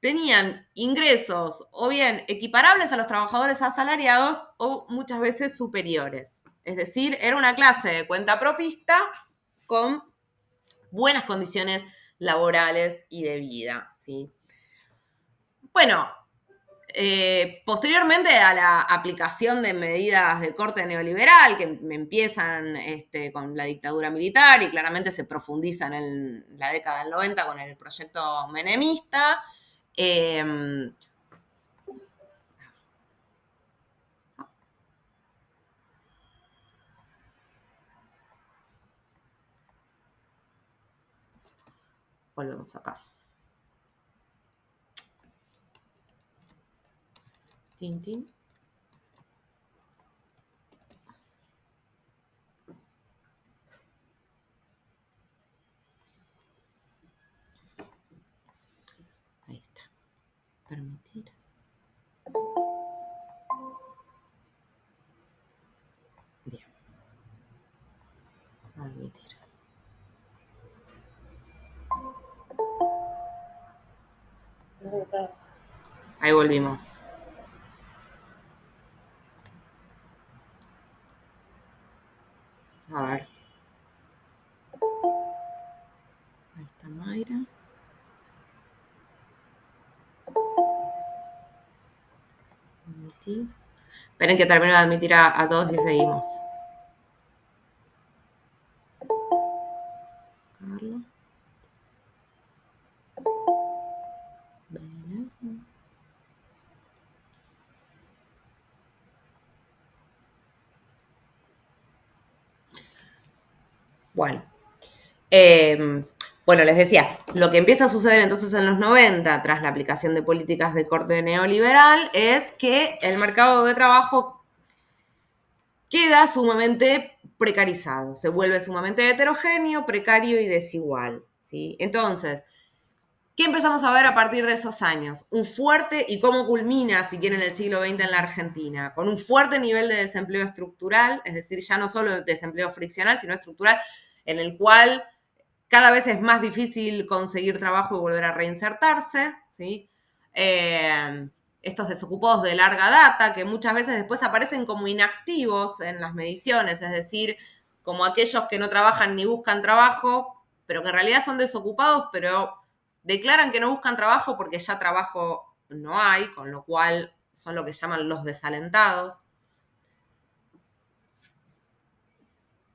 tenían ingresos o bien equiparables a los trabajadores asalariados o muchas veces superiores. Es decir, era una clase de cuenta propista con buenas condiciones laborales y de vida, ¿sí? Bueno, posteriormente a la aplicación de medidas de corte neoliberal que empiezan con la dictadura militar y claramente se profundizan en la década del 90 con el proyecto menemista, volvemos acá. Tin. Ahí está. Permitir. Bien. Admitir. Ahí volvimos. A ver. Ahí está Mayra. Admitir. Esperen que termino de admitir a todos y seguimos. Carlos. Bueno. Bueno, les decía, lo que empieza a suceder entonces en los 90, tras la aplicación de políticas de corte neoliberal, es que el mercado de trabajo queda sumamente precarizado, se vuelve sumamente heterogéneo, precario y desigual, ¿sí? Entonces, ¿qué empezamos a ver a partir de esos años? Un fuerte, y cómo culmina, si quieren, el siglo XX en la Argentina, con un fuerte nivel de desempleo estructural, es decir, ya no solo desempleo friccional, sino estructural, en el cual cada vez es más difícil conseguir trabajo y volver a reinsertarse, ¿sí? Estos desocupados de larga data, que muchas veces después aparecen como inactivos en las mediciones, es decir, como aquellos que no trabajan ni buscan trabajo, pero que en realidad son desocupados, pero declaran que no buscan trabajo porque ya trabajo no hay, con lo cual son lo que llaman los desalentados.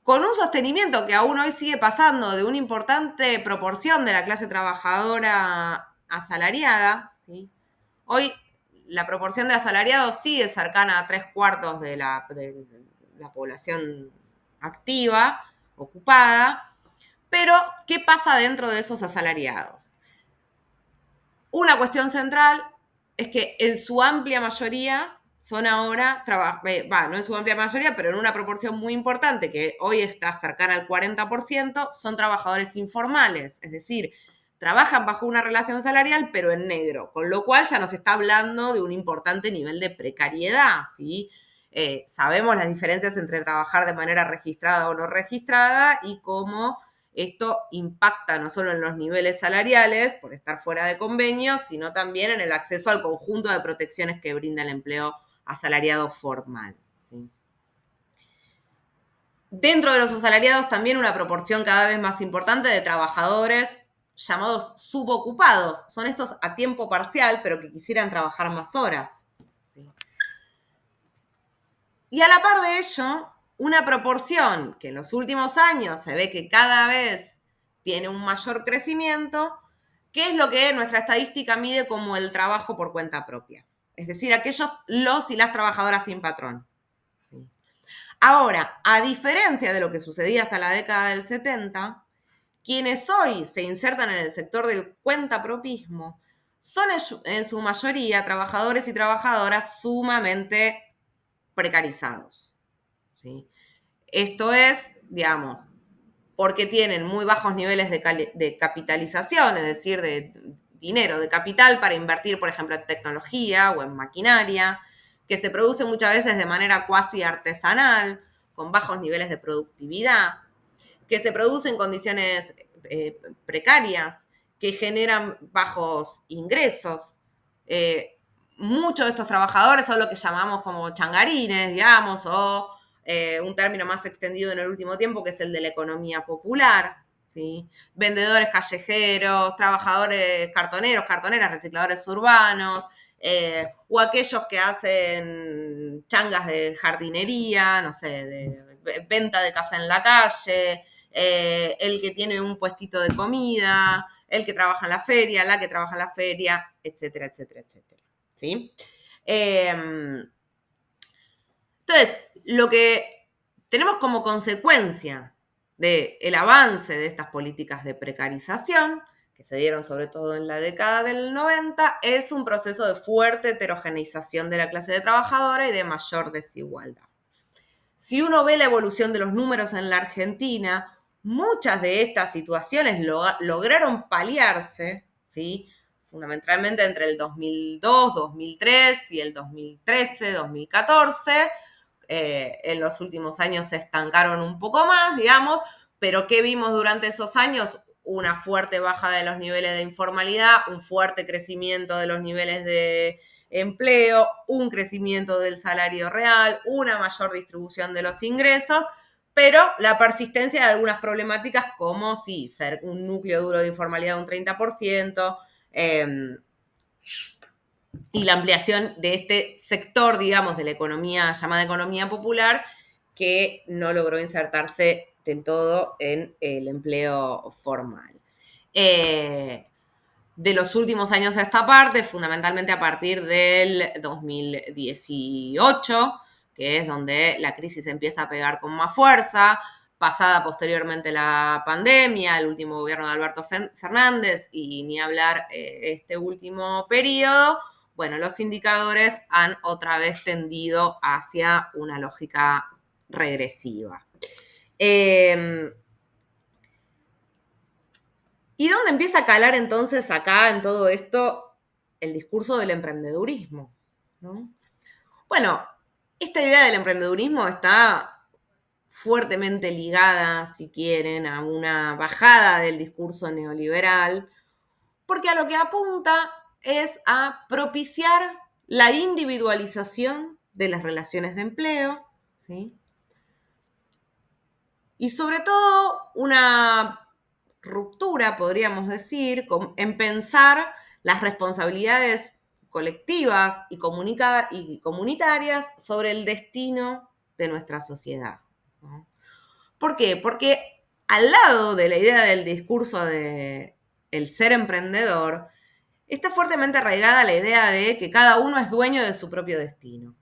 Con un sostenimiento que aún hoy sigue pasando de una importante proporción de la clase trabajadora asalariada, ¿sí? Hoy la proporción de asalariados sigue cercana a 3/4 de la población activa, ocupada, pero ¿qué pasa dentro de esos asalariados? Una cuestión central es que en su amplia mayoría son ahora, no en su amplia mayoría, pero en una proporción muy importante, que hoy está cercana al 40%, son trabajadores informales, es decir, trabajan bajo una relación salarial, pero en negro, con lo cual ya nos está hablando de un importante nivel de precariedad, ¿sí? Sabemos las diferencias entre trabajar de manera registrada o no registrada y cómo esto impacta no solo en los niveles salariales por estar fuera de convenio, sino también en el acceso al conjunto de protecciones que brinda el empleo asalariado formal, ¿sí? Dentro de los asalariados también una proporción cada vez más importante de trabajadores llamados subocupados. Son estos a tiempo parcial, pero que quisieran trabajar más horas, ¿sí? Y a la par de ello, una proporción que en los últimos años se ve que cada vez tiene un mayor crecimiento, que es lo que nuestra estadística mide como el trabajo por cuenta propia. Es decir, aquellos los y las trabajadoras sin patrón. ¿Sí? Ahora, a diferencia de lo que sucedía hasta la década del 70, quienes hoy se insertan en el sector del cuentapropismo son en su mayoría trabajadores y trabajadoras sumamente precarizados, ¿sí? Esto es, digamos, porque tienen muy bajos niveles de capitalización, es decir, de dinero, de capital para invertir, por ejemplo, en tecnología o en maquinaria, que se produce muchas veces de manera cuasi artesanal, con bajos niveles de productividad, que se produce en condiciones precarias, que generan bajos ingresos. Muchos de estos trabajadores son lo que llamamos como changarines, digamos, o un término más extendido en el último tiempo, que es el de la economía popular, ¿sí? Vendedores callejeros, trabajadores cartoneros, cartoneras, recicladores urbanos, o aquellos que hacen changas de jardinería, no sé, de venta de café en la calle, el que tiene un puestito de comida, el que trabaja en la feria, la que trabaja en la feria, etcétera, etcétera, etcétera. ¿Sí? Entonces, lo que tenemos como consecuencia del avance de estas políticas de precarización, que se dieron sobre todo en la década del 90, es un proceso de fuerte heterogeneización de la clase de trabajadora y de mayor desigualdad. Si uno ve la evolución de los números en la Argentina, muchas de estas situaciones lograron paliarse, ¿sí? Fundamentalmente entre el 2002, 2003 y el 2013, 2014. En los últimos años se estancaron un poco más, digamos, pero ¿qué vimos durante esos años? Una fuerte baja de los niveles de informalidad, un fuerte crecimiento de los niveles de empleo, un crecimiento del salario real, una mayor distribución de los ingresos, pero la persistencia de algunas problemáticas como sí, ser un núcleo duro de informalidad de un 30%, y la ampliación de este sector, digamos, de la economía llamada economía popular, que no logró insertarse del todo en el empleo formal. De los últimos años a esta parte, fundamentalmente a partir del 2018, que es donde la crisis empieza a pegar con más fuerza, pasada posteriormente la pandemia, el último gobierno de Alberto Fernández, y ni hablar este último periodo, bueno, los indicadores han otra vez tendido hacia una lógica regresiva. ¿Y dónde empieza a calar entonces acá en todo esto el discurso del emprendedurismo? ¿No? Bueno, esta idea del emprendedurismo está fuertemente ligada, si quieren, a una bajada del discurso neoliberal, porque a lo que apunta es a propiciar la individualización de las relaciones de empleo, ¿sí? Y sobre todo una ruptura, podríamos decir, en pensar las responsabilidades colectivas y comunitarias sobre el destino de nuestra sociedad, ¿no? ¿Por qué? Porque al lado de la idea del discurso de el ser emprendedor, está fuertemente arraigada la idea de que cada uno es dueño de su propio destino.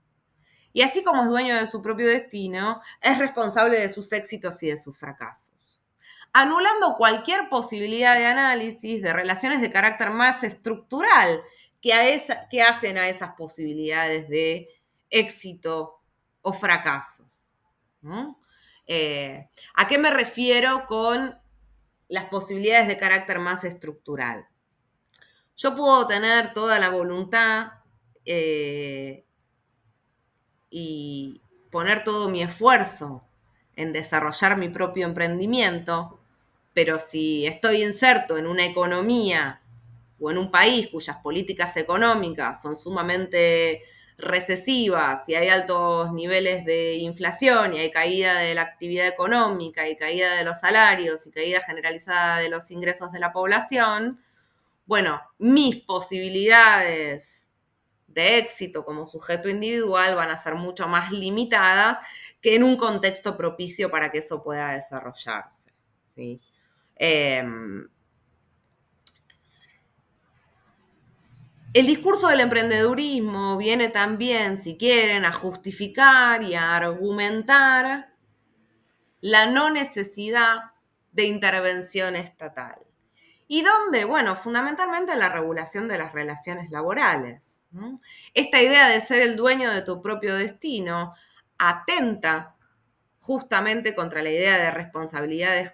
Y así como es dueño de su propio destino, es responsable de sus éxitos y de sus fracasos, anulando cualquier posibilidad de análisis de relaciones de carácter más estructural que hacen a esas posibilidades de éxito o fracaso, ¿no? ¿A qué me refiero con las posibilidades de carácter más estructural? Yo puedo tener toda la voluntad y poner todo mi esfuerzo en desarrollar mi propio emprendimiento, pero si estoy inserto en una economía o en un país cuyas políticas económicas son sumamente recesivas y hay altos niveles de inflación y hay caída de la actividad económica y caída de los salarios y caída generalizada de los ingresos de la población, bueno, mis posibilidades de éxito como sujeto individual van a ser mucho más limitadas que en un contexto propicio para que eso pueda desarrollarse, ¿sí? El discurso del emprendedurismo viene también, si quieren, a justificar y a argumentar la no necesidad de intervención estatal. ¿Y dónde? Bueno, fundamentalmente en la regulación de las relaciones laborales, ¿no? Esta idea de ser el dueño de tu propio destino atenta justamente contra la idea de responsabilidades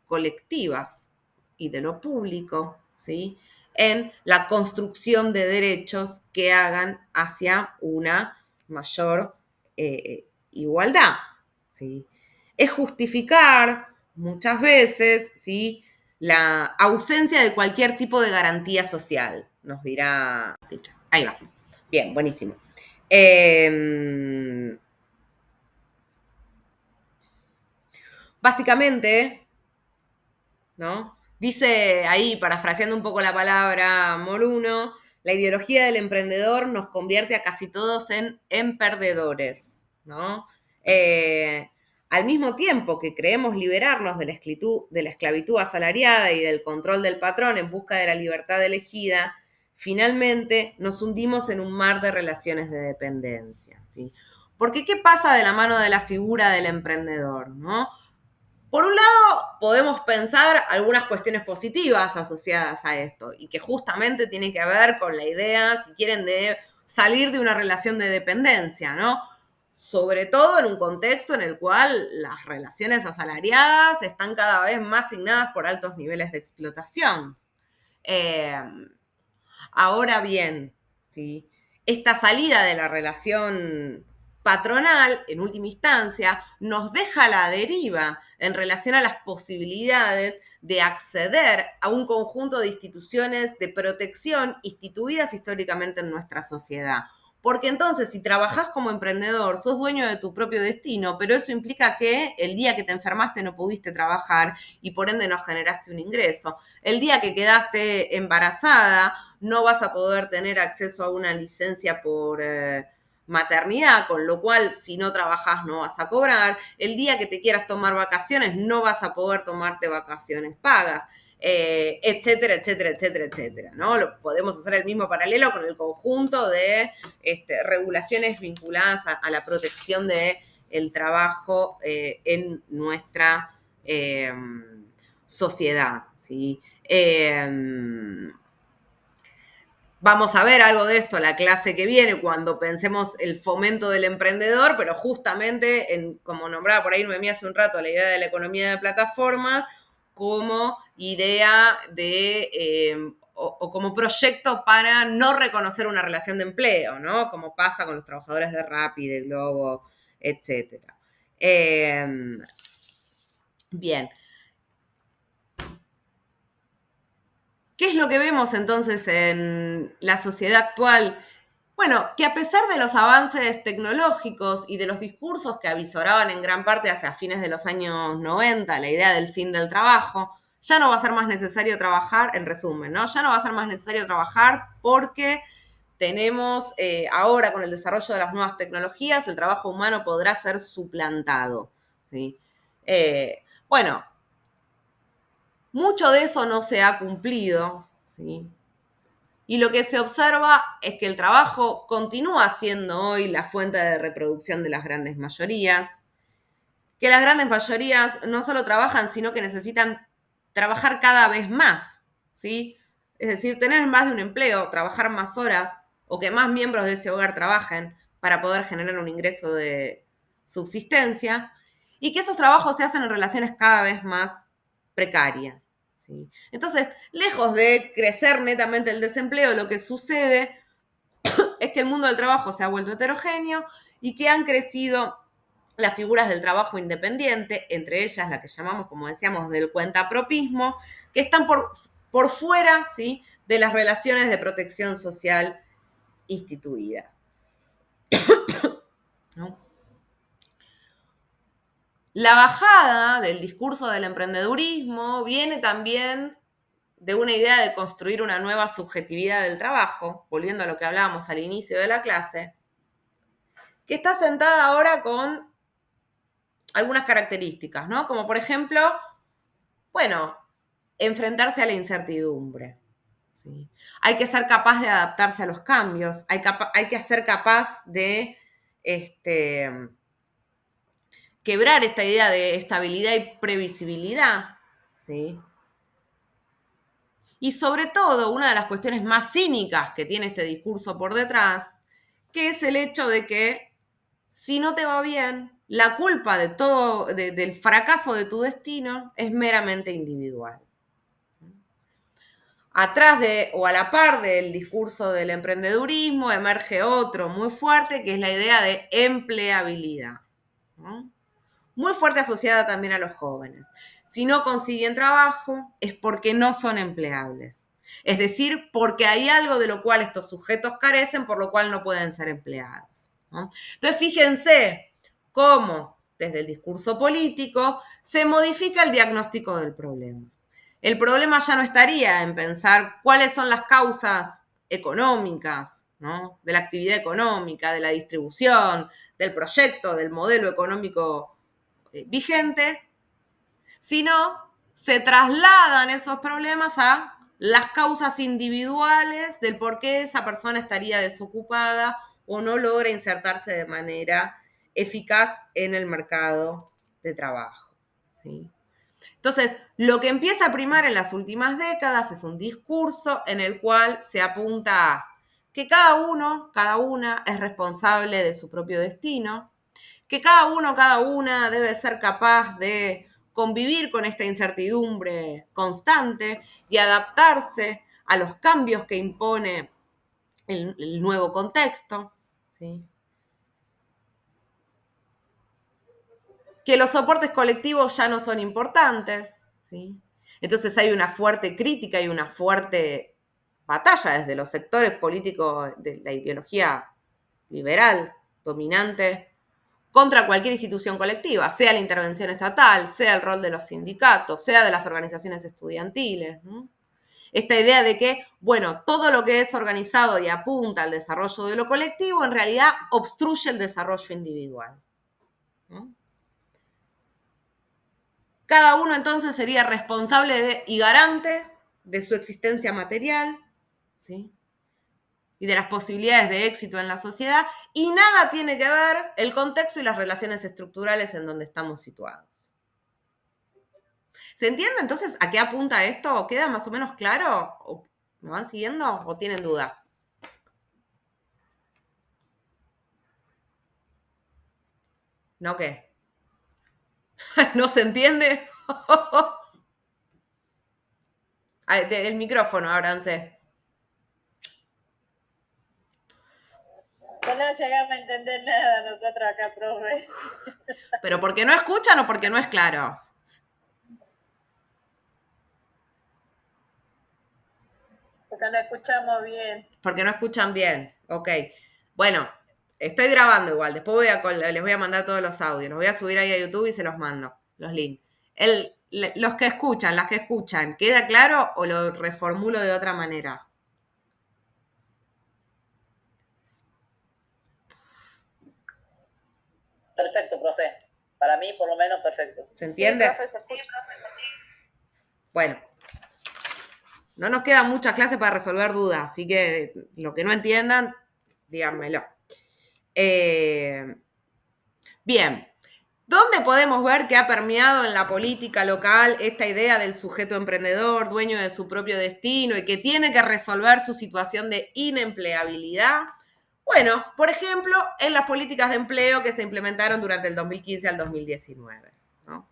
colectivas y de lo público, ¿sí? en la construcción de derechos que hagan hacia una mayor igualdad, ¿sí? Es justificar muchas veces, ¿sí?, la ausencia de cualquier tipo de garantía social, nos dirá. Ahí va. Bien, buenísimo. Básicamente, ¿no? Dice ahí, parafraseando un poco la palabra Moruno, la ideología del emprendedor nos convierte a casi todos en perdedores, ¿no? Al mismo tiempo que creemos liberarnos de la esclavitud asalariada y del control del patrón en busca de la libertad elegida, finalmente nos hundimos en un mar de relaciones de dependencia, ¿sí? Porque ¿qué pasa de la mano de la figura del emprendedor, ¿no? Por un lado, podemos pensar algunas cuestiones positivas asociadas a esto y que justamente tienen que ver con la idea, si quieren, de salir de una relación de dependencia, ¿no? Sobre todo en un contexto en el cual las relaciones asalariadas están cada vez más signadas por altos niveles de explotación. Ahora bien, ¿sí?, esta salida de la relación patronal, en última instancia, nos deja a la deriva en relación a las posibilidades de acceder a un conjunto de instituciones de protección instituidas históricamente en nuestra sociedad. Porque entonces, si trabajás como emprendedor, sos dueño de tu propio destino, pero eso implica que el día que te enfermaste no pudiste trabajar y por ende no generaste un ingreso. El día que quedaste embarazada, no vas a poder tener acceso a una licencia por maternidad, con lo cual si no trabajas no vas a cobrar. El día que te quieras tomar vacaciones no vas a poder tomarte vacaciones pagas, etcétera, etcétera, etcétera, etcétera, ¿no? Podemos hacer el mismo paralelo con el conjunto de regulaciones vinculadas a la protección del trabajo en nuestra sociedad, ¿sí? Vamos a ver algo de esto la clase que viene cuando pensemos el fomento del emprendedor, pero justamente, como nombraba por ahí Noemí hace un rato, la idea de la economía de plataformas como idea de, o como proyecto para no reconocer una relación de empleo, ¿no? Como pasa con los trabajadores de Rappi, de Globo, etc. Bien. ¿Qué es lo que vemos entonces en la sociedad actual? Bueno, que a pesar de los avances tecnológicos y de los discursos que avisoraban en gran parte hacia fines de los años 90, la idea del fin del trabajo, ya no va a ser más necesario trabajar, en resumen, ¿no? Ya no va a ser más necesario trabajar porque tenemos ahora con el desarrollo de las nuevas tecnologías, el trabajo humano podrá ser suplantado, ¿sí? Bueno, mucho de eso no se ha cumplido, ¿sí? Y lo que se observa es que el trabajo continúa siendo hoy la fuente de reproducción de las grandes mayorías, que las grandes mayorías no solo trabajan, sino que necesitan trabajar cada vez más, ¿sí? Es decir, tener más de un empleo, trabajar más horas o que más miembros de ese hogar trabajen para poder generar un ingreso de subsistencia y que esos trabajos se hacen en relaciones cada vez más precarias, ¿sí? Entonces, lejos de crecer netamente el desempleo, lo que sucede es que el mundo del trabajo se ha vuelto heterogéneo y que han crecido las figuras del trabajo independiente, entre ellas la que llamamos, como decíamos, del cuentapropismo, que están por fuera, ¿sí?, de las relaciones de protección social instituidas, ¿no? La bajada del discurso del emprendedurismo viene también de una idea de construir una nueva subjetividad del trabajo, volviendo a lo que hablábamos al inicio de la clase, que está sentada ahora con algunas características, ¿no? Como por ejemplo, bueno, enfrentarse a la incertidumbre, ¿sí? Hay que ser capaz de adaptarse a los cambios, hay que ser capaz de quebrar esta idea de estabilidad y previsibilidad, ¿sí? Y sobre todo, una de las cuestiones más cínicas que tiene este discurso por detrás, que es el hecho de que si no te va bien, la culpa de todo, del fracaso de tu destino es meramente individual. atrás de o a la par del discurso del emprendedurismo emerge otro muy fuerte, que es la idea de empleabilidad, ¿no? Muy fuerte asociada también a los jóvenes. Si no consiguen trabajo es porque no son empleables. Es decir, porque hay algo de lo cual estos sujetos carecen, por lo cual no pueden ser empleados, ¿no? Entonces, fíjense cómo desde el discurso político se modifica el diagnóstico del problema. El problema ya no estaría en pensar cuáles son las causas económicas, ¿no? De la actividad económica, de la distribución, del proyecto, del modelo económico vigente, sino se trasladan esos problemas a las causas individuales del por qué esa persona estaría desocupada o no logra insertarse de manera eficaz en el mercado de trabajo, ¿sí? Entonces, lo que empieza a primar en las últimas décadas es un discurso en el cual se apunta a que cada uno, cada una es responsable de su propio destino, que cada uno, cada una debe ser capaz de convivir con esta incertidumbre constante y adaptarse a los cambios que impone el nuevo contexto, ¿sí? Que los soportes colectivos ya no son importantes, ¿sí? Entonces hay una fuerte crítica y una fuerte batalla desde los sectores políticos de la ideología liberal dominante contra cualquier institución colectiva, sea la intervención estatal, sea el rol de los sindicatos, sea de las organizaciones estudiantiles, ¿no? Esta idea de que, bueno, todo lo que es organizado y apunta al desarrollo de lo colectivo, en realidad obstruye el desarrollo individual, ¿no? Cada uno entonces sería responsable y garante de su existencia material, ¿sí? Y de las posibilidades de éxito en la sociedad, y nada tiene que ver el contexto y las relaciones estructurales en donde estamos situados. ¿Se entiende entonces a qué apunta esto? ¿Queda más o menos claro? ¿Me van siguiendo o tienen duda? ¿No qué? ¿No se entiende? El micrófono, ábranse. Que no llegamos a entender nada nosotros acá, profe. ¿Pero porque no escuchan o porque no es claro? Porque no escuchamos bien. Porque no escuchan bien. Ok. Bueno, estoy grabando igual. Después les voy a mandar todos los audios. Los voy a subir ahí a YouTube y se los mando, los links. Los que escuchan, las que escuchan, ¿queda claro o lo reformulo de otra manera? Perfecto, profe. Para mí, por lo menos, perfecto. ¿Se entiende? Sí, profe, se escucha. Bueno, no nos queda mucha clase para resolver dudas, así que lo que no entiendan, díganmelo. Bien, ¿dónde podemos ver que ha permeado en la política local esta idea del sujeto emprendedor, dueño de su propio destino y que tiene que resolver su situación de inempleabilidad? Bueno, por ejemplo, en las políticas de empleo que se implementaron durante el 2015 al 2019, ¿no?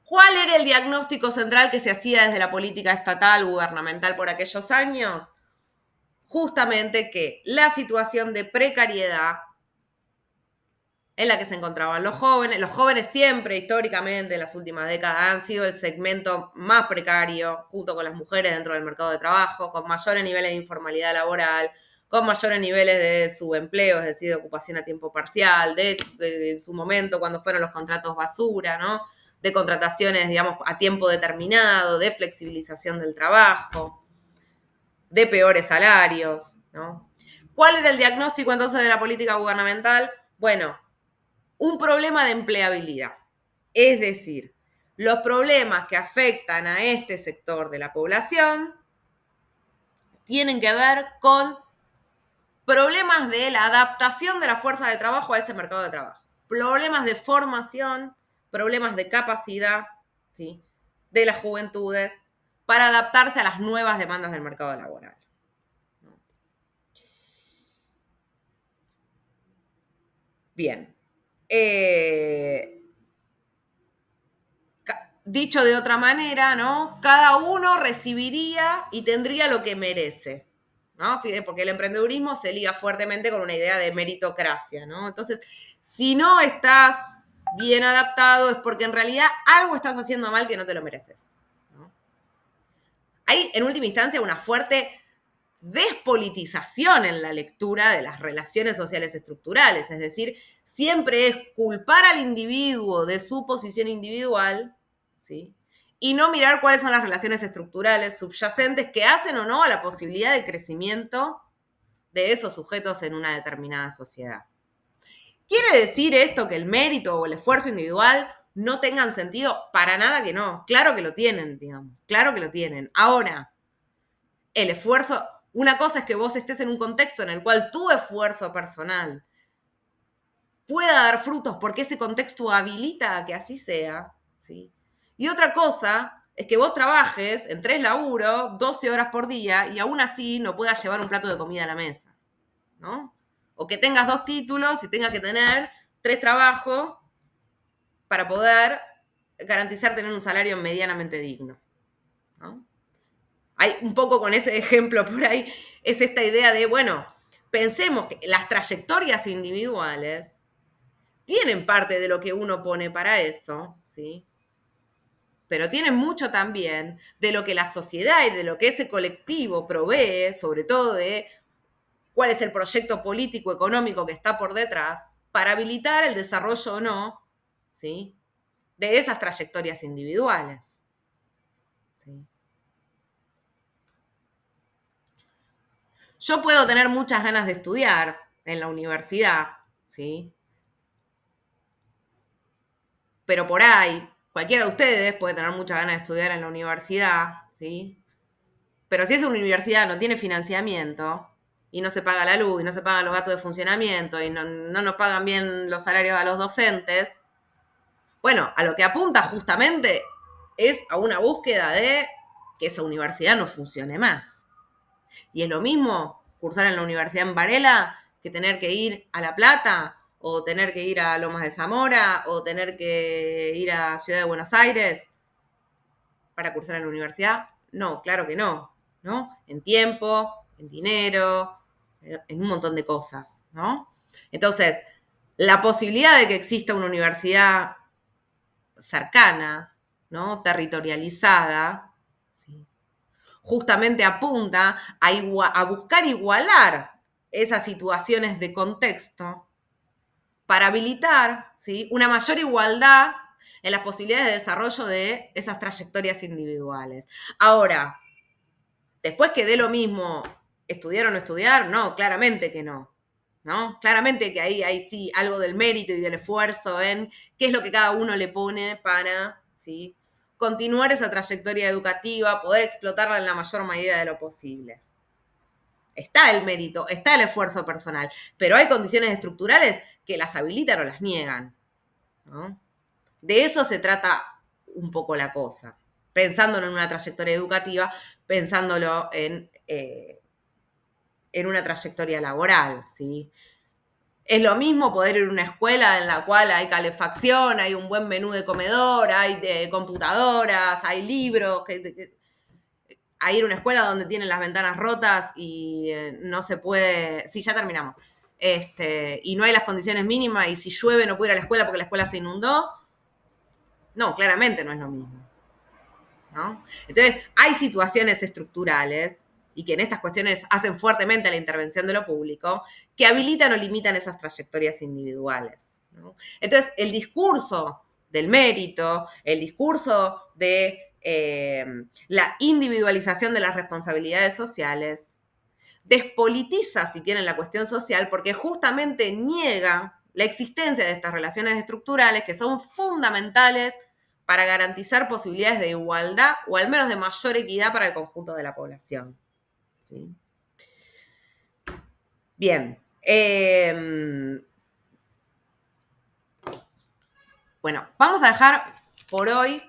¿Cuál era el diagnóstico central que se hacía desde la política estatal, gubernamental por aquellos años? Justamente que la situación de precariedad en la que se encontraban los jóvenes siempre, históricamente, en las últimas décadas, han sido el segmento más precario, junto con las mujeres dentro del mercado de trabajo, con mayores niveles de informalidad laboral, con mayores niveles de subempleo, es decir, de ocupación a tiempo parcial, en su momento cuando fueron los contratos basura, ¿no? De contrataciones, digamos, a tiempo determinado, de flexibilización del trabajo, de peores salarios, ¿no? ¿Cuál era el diagnóstico entonces de la política gubernamental? Bueno, un problema de empleabilidad. Es decir, los problemas que afectan a este sector de la población tienen que ver con problemas de la adaptación de la fuerza de trabajo a ese mercado de trabajo, problemas de formación, problemas de capacidad, ¿sí?, de las juventudes para adaptarse a las nuevas demandas del mercado laboral. Bien. dicho de otra manera, ¿no? Cada uno recibiría y tendría lo que merece, ¿no? Porque el emprendedurismo se liga fuertemente con una idea de meritocracia, ¿no? Entonces, si no estás bien adaptado es porque en realidad algo estás haciendo mal que no te lo mereces, ¿no? Hay, en última instancia, una fuerte despolitización en la lectura de las relaciones sociales estructurales, es decir, siempre es culpar al individuo de su posición individual, ¿sí? Y no mirar cuáles son las relaciones estructurales subyacentes que hacen o no a la posibilidad de crecimiento de esos sujetos en una determinada sociedad. ¿Quiere decir esto que el mérito o el esfuerzo individual no tengan sentido? Para nada que no. Claro que lo tienen, digamos. Claro que lo tienen. Ahora, el esfuerzo, una cosa es que vos estés en un contexto en el cual tu esfuerzo personal pueda dar frutos porque ese contexto habilita a que así sea, ¿sí? Y otra cosa es que vos trabajes en 3 laburos, 12 horas por día, y aún así no puedas llevar un plato de comida a la mesa, ¿no? O que tengas 2 títulos y tengas que tener 3 trabajos para poder garantizar tener un salario medianamente digno, ¿no? Hay un poco con ese ejemplo por ahí, es esta idea de, bueno, pensemos que las trayectorias individuales tienen parte de lo que uno pone para eso, ¿sí? Pero tienen mucho también de lo que la sociedad y de lo que ese colectivo provee, sobre todo de cuál es el proyecto político, económico que está por detrás, para habilitar el desarrollo o no, ¿sí? De esas trayectorias individuales, ¿sí? Yo puedo tener muchas ganas de estudiar en la universidad, ¿sí? Pero por ahí, cualquiera de ustedes puede tener muchas ganas de estudiar en la universidad, ¿sí? Pero si esa universidad no tiene financiamiento y no se paga la luz y no se pagan los gastos de funcionamiento y no nos pagan bien los salarios a los docentes, bueno, a lo que apunta justamente es a una búsqueda de que esa universidad no funcione más. Y es lo mismo cursar en la Universidad en Varela que tener que ir a La Plata o tener que ir a Lomas de Zamora o tener que ir a Ciudad de Buenos Aires para cursar en la universidad. No, claro que no, ¿no? En tiempo, en dinero, en un montón de cosas, ¿no? Entonces, la posibilidad de que exista una universidad cercana, ¿no? Territorializada, ¿sí? Justamente apunta a buscar igualar esas situaciones de contexto para habilitar, ¿sí? Una mayor igualdad en las posibilidades de desarrollo de esas trayectorias individuales. Ahora, después que dé lo mismo estudiar o no estudiar, no, claramente que no, ¿no? Claramente que ahí sí algo del mérito y del esfuerzo en qué es lo que cada uno le pone para, ¿sí? Continuar esa trayectoria educativa, poder explotarla en la mayor medida de lo posible. Está el mérito, está el esfuerzo personal, pero hay condiciones estructurales que las habilitan o las niegan, ¿no? De eso se trata un poco la cosa, pensándolo en una trayectoria educativa, pensándolo en una trayectoria laboral, ¿sí? Es lo mismo poder ir a una escuela en la cual hay calefacción, hay un buen menú de comedor, hay computadoras, hay libros, a ir a una escuela donde tienen las ventanas rotas y no se puede... Sí, ya terminamos. Y no hay las condiciones mínimas y si llueve no puedo ir a la escuela porque la escuela se inundó. No, claramente no es lo mismo, ¿no? Entonces, hay situaciones estructurales y que en estas cuestiones hacen fuertemente la intervención de lo público, que habilitan o limitan esas trayectorias individuales, ¿no? Entonces, el discurso del mérito, el discurso de la individualización de las responsabilidades sociales, despolitiza, si quieren, la cuestión social, porque justamente niega la existencia de estas relaciones estructurales que son fundamentales para garantizar posibilidades de igualdad o al menos de mayor equidad para el conjunto de la población, ¿sí? Bien. Bueno, vamos a dejar por hoy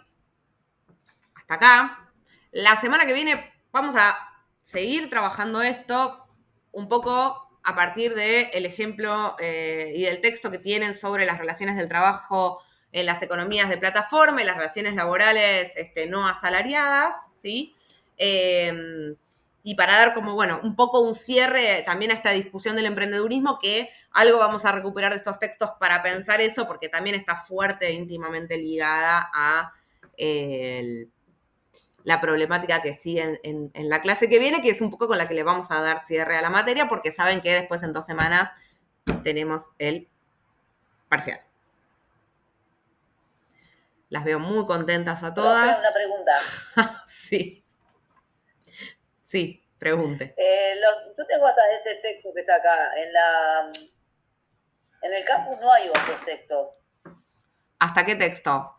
hasta acá. La semana que viene vamos a seguir trabajando esto un poco a partir del ejemplo y del texto que tienen sobre las relaciones del trabajo en las economías de plataforma y las relaciones laborales no asalariadas, ¿sí? Y para dar como, bueno, un poco un cierre también a esta discusión del emprendedurismo, que algo vamos a recuperar de estos textos para pensar eso, porque también está fuerte e íntimamente ligada a la problemática que sigue en la clase que viene, que es un poco con la que le vamos a dar cierre a la materia, porque saben que después en 2 semanas tenemos el parcial. Las veo muy contentas a todas. Profe, una pregunta. Sí. Sí, pregunte. Yo tengo hasta este texto que está acá. En el campus no hay otros textos. ¿Hasta qué texto?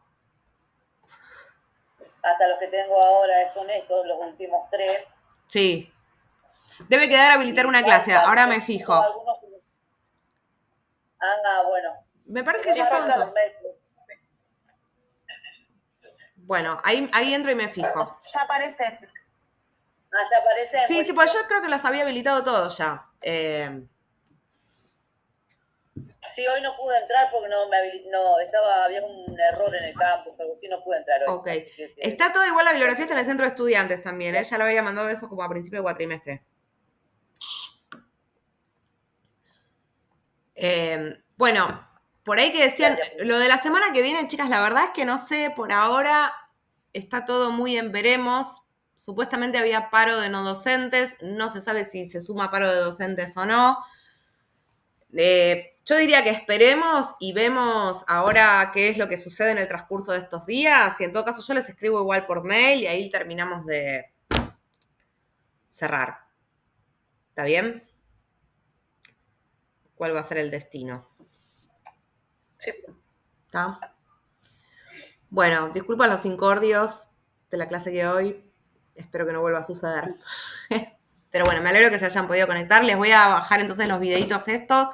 Hasta los que tengo ahora son estos, los últimos 3. Sí. Debe quedar habilitar una clase. Ahora me fijo. Bueno. Me parece que ya está en todo. Bueno, ahí entro y me fijo. Ya aparece. Ya aparece. Sí, sí, pues yo creo que las había habilitado todos ya. Sí, hoy no pude entrar porque había un error en el campus, pero sí no pude entrar hoy. Ok. Está todo igual, la bibliografía está en el centro de estudiantes también, ya lo había mandado eso como a principio de cuatrimestre. Bueno, por ahí que decían, lo de la semana que viene, chicas, la verdad es que no sé, por ahora está todo muy en veremos. Supuestamente había paro de no docentes, no se sabe si se suma paro de docentes o no. Yo diría que esperemos y vemos ahora qué es lo que sucede en el transcurso de estos días. Y en todo caso yo les escribo igual por mail y ahí terminamos de cerrar. ¿Está bien? ¿Cuál va a ser el destino? Sí. ¿Está? Bueno, disculpa los incordios de la clase que hoy. Espero que no vuelva a suceder. Pero bueno, me alegro que se hayan podido conectar. Les voy a bajar entonces los videitos estos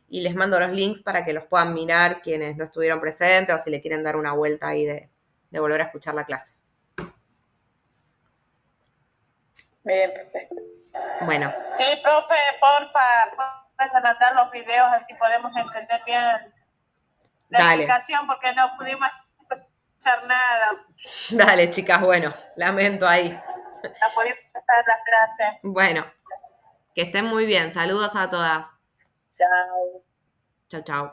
y les mando los links para que los puedan mirar quienes no estuvieron presentes o si le quieren dar una vuelta ahí de volver a escuchar la clase. Bien, perfecto. Bueno. Sí, profe, porfa, puedes anotar los videos, así podemos entender bien la explicación, porque no pudimos escuchar nada. Dale, chicas, bueno, lamento ahí. No pudimos estar las clases. Bueno, que estén muy bien. Saludos a todas. Chao. Chau, chau.